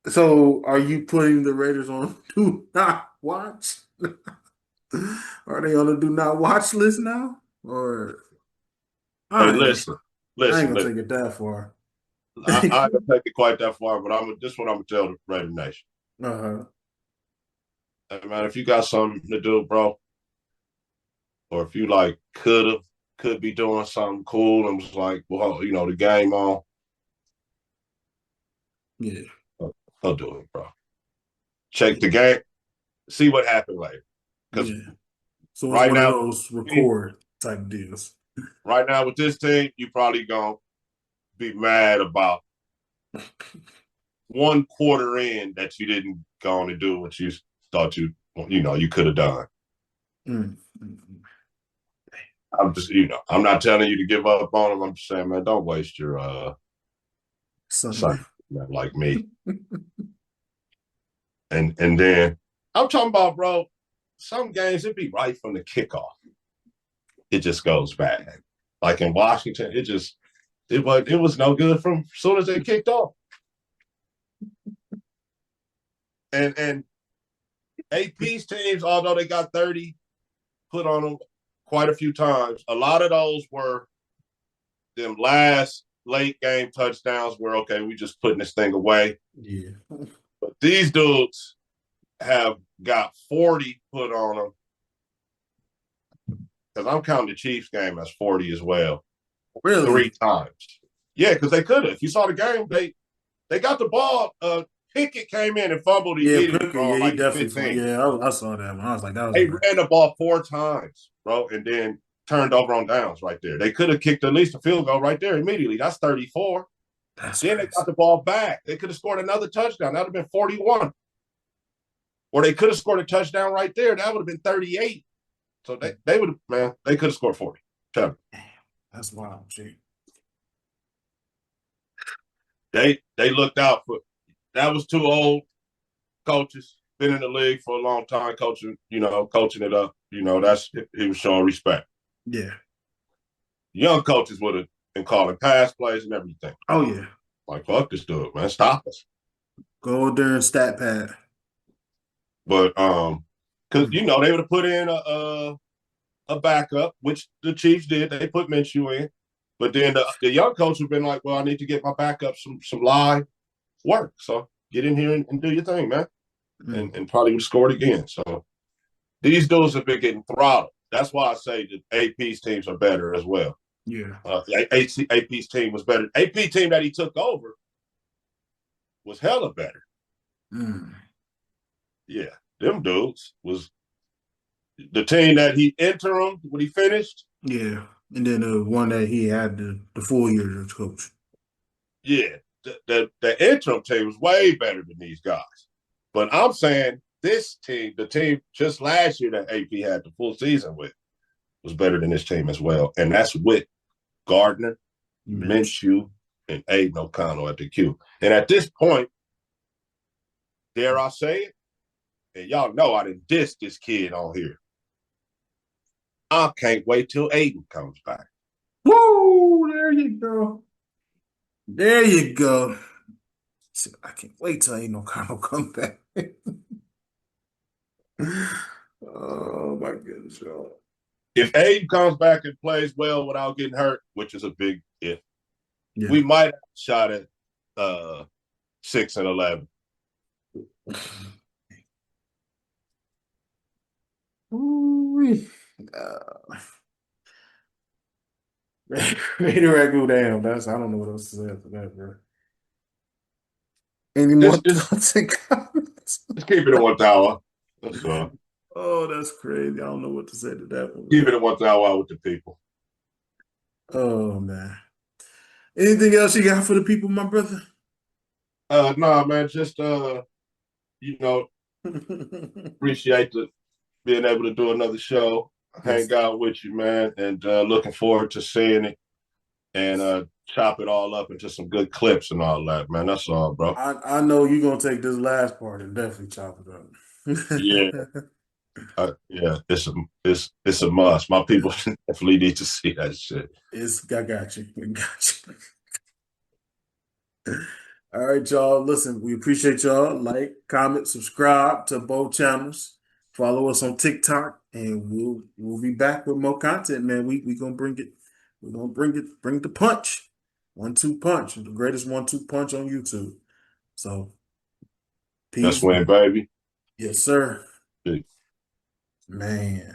So, are you putting the Raiders on do not watch? Are they on the do not watch list now? Or listen. I ain't gonna take it that far. I ain't gonna take it quite that far, but this is what I'm gonna tell the Raider Nation. Hey, man, if you got something to do, bro, or if you like could be doing something cool and was like, well, the game on. Yeah. I'll do it, bro. Check the game, see what happened later. Because so it's one of those record type deals. Right now with this team, you probably gonna be mad about one quarter in that you didn't go on to do what you thought you could have done. I'm just, I'm not telling you to give up on them. I'm just saying, man, don't waste your Sunday like me. and then I'm talking about, bro, some games it be right from the kickoff. It just goes bad. Like in Washington, it was no good from as soon as they kicked off. And AP's teams, although they got 30 put on them quite a few times, a lot of those were them last late game touchdowns where, okay, we just putting this thing away. Yeah. But these dudes have got 40 put on them. Because I'm counting the Chiefs game as 40 as well. Really? 3 times. Yeah, because they could have. If you saw the game, they got the ball. Pickett came in and fumbled. He definitely. 15. Yeah, I saw that one. I was like, that was. They ran the ball 4 times, bro, and then turned over on downs right there. They could have kicked at least a field goal right there immediately. That's 34. That's Then crazy. they got the ball back. They could have scored another touchdown. That would have been 41. Or they could have scored a touchdown right there. That would have been 38. So they would have, man, they could have scored 40. Tell me. That's wild, G. They looked out for that was two old coaches, been in the league for a long time, coaching it up. That's he was showing respect. Yeah. Young coaches would have been calling pass plays and everything. Oh yeah. Like, fuck this dude, man. Stop us. Go there and stat pad. But because they would have put in a backup, which the Chiefs did. They put Minshew in. But then the young coach would have been like, well, I need to get my backup some live work. So get in here and do your thing, man. And probably would have scored again. So these dudes have been getting throttled. That's why I say that AP's teams are better as well. Yeah. AP's team was better. AP team that he took over was hella better. Yeah, them dudes was the team that he interim when he finished. Yeah. And then the one that he had the full year as coach. Yeah, the interim team was way better than these guys. But I'm saying this team, the team just last year that AP had the full season with, was better than this team as well. And that's with Gardner, Minshew, and Aiden O'Connell at the Q. And at this point, dare I say it, and y'all know I didn't diss this kid on here. I can't wait till Aiden comes back. Woo! There you go. There you go. I can't wait till Aiden O'Connell come back. Oh my goodness, y'all. If Aiden comes back and plays well without getting hurt, which is a big if, we might have a shot at 6-11. Raider down. I don't know what else to say after that, bro. Any more thoughts and comments? Just keep it in 1 hour. That's all. Oh, that's crazy. I don't know what to say to that one. Keep it in 1 hour with the people. Oh man. Anything else you got for the people, my brother? No, man. Just appreciate being able to do another show, hang out with you, man, and looking forward to seeing it and chop it all up into some good clips and all that, man. That's all, bro. I know you're gonna take this last part and definitely chop it up. Yeah. Yeah, it's a must. My people definitely need to see that shit. I got you. All right, y'all. Listen, we appreciate y'all. Like, comment, subscribe to both channels. Follow us on TikTok, and we'll be back with more content, man. We gonna bring it. We're gonna bring the punch. 1-2 punch. The greatest 1-2 punch on YouTube. So peace. That's when, baby. Yes, sir. Peace. Man.